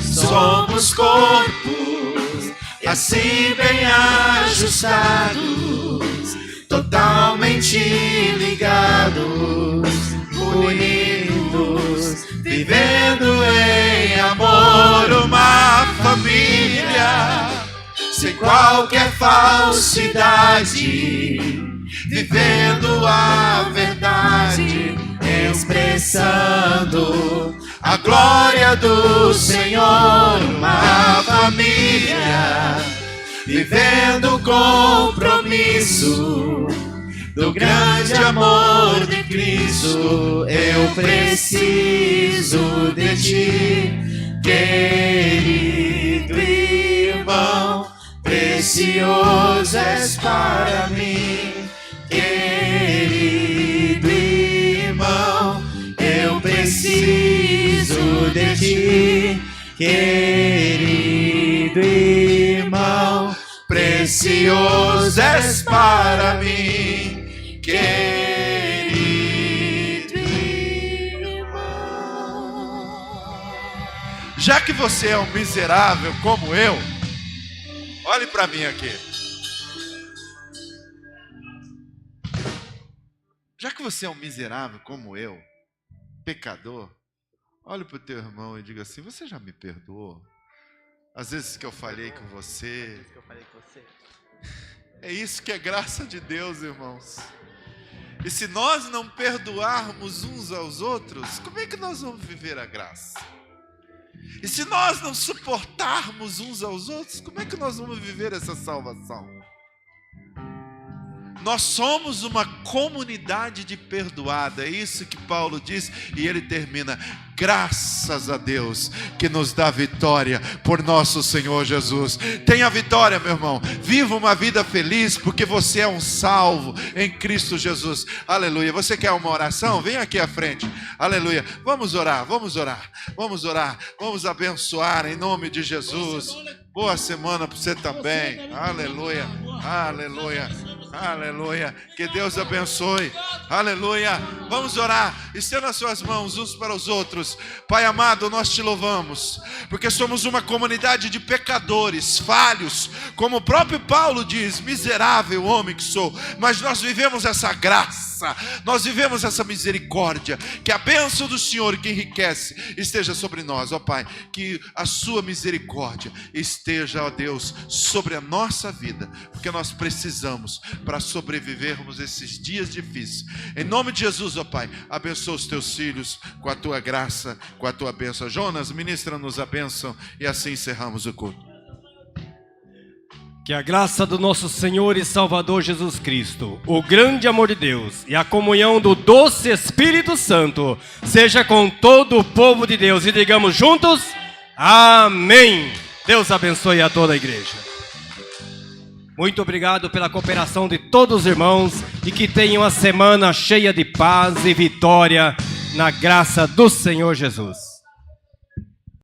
Somos corpos, assim bem ajustados, totalmente ligados, unidos, vivendo em amor, uma família, sem qualquer falsidade, vivendo a verdade, expressando a glória do Senhor, uma família, vivendo o compromisso do grande amor de Cristo. Eu preciso de ti, querido irmão, precioso és para mim, querido irmão, eu preciso de ti, querido irmão, precioso és para mim, querido irmão. Já que você é um miserável como eu, olhe para mim aqui. Já que você é um miserável como eu, pecador, olhe para o teu irmão e diga assim: você já me perdoou? Às vezes que eu falhei com você. É isso que é graça de Deus, irmãos. E se nós não perdoarmos uns aos outros, como é que nós vamos viver a graça? E se nós não suportarmos uns aos outros, como é que nós vamos viver essa salvação? Nós somos uma comunidade de perdoada, é isso que Paulo diz, e ele termina: graças a Deus que nos dá vitória por nosso Senhor Jesus. Tenha vitória, meu irmão, viva uma vida feliz, porque você é um salvo em Cristo Jesus, aleluia. Você quer uma oração? Vem aqui à frente, aleluia. Vamos orar, vamos orar, vamos orar, vamos abençoar em nome de Jesus. Boa semana para você também, aleluia, aleluia, aleluia, que Deus abençoe, aleluia. Vamos orar, estenda as suas mãos uns para os outros. Pai amado, nós te louvamos, porque somos uma comunidade de pecadores, falhos, como o próprio Paulo diz: miserável homem que sou, mas nós vivemos essa graça, nós vivemos essa misericórdia, que a bênção do Senhor que enriquece esteja sobre nós, ó Pai, que a sua misericórdia esteja, ó Deus, sobre a nossa vida, porque nós precisamos para sobrevivermos esses dias difíceis. Em nome de Jesus, ó Pai, abençoa os teus filhos com a tua graça, com a tua bênção. Jonas, ministra-nos a bênção e assim encerramos o culto. Que a graça do nosso Senhor e Salvador Jesus Cristo, o grande amor de Deus e a comunhão do doce Espírito Santo seja com todo o povo de Deus, e digamos juntos: amém. Deus abençoe a toda a igreja. Muito obrigado pela cooperação de todos os irmãos, e que tenham uma semana cheia de paz e vitória na graça do Senhor Jesus.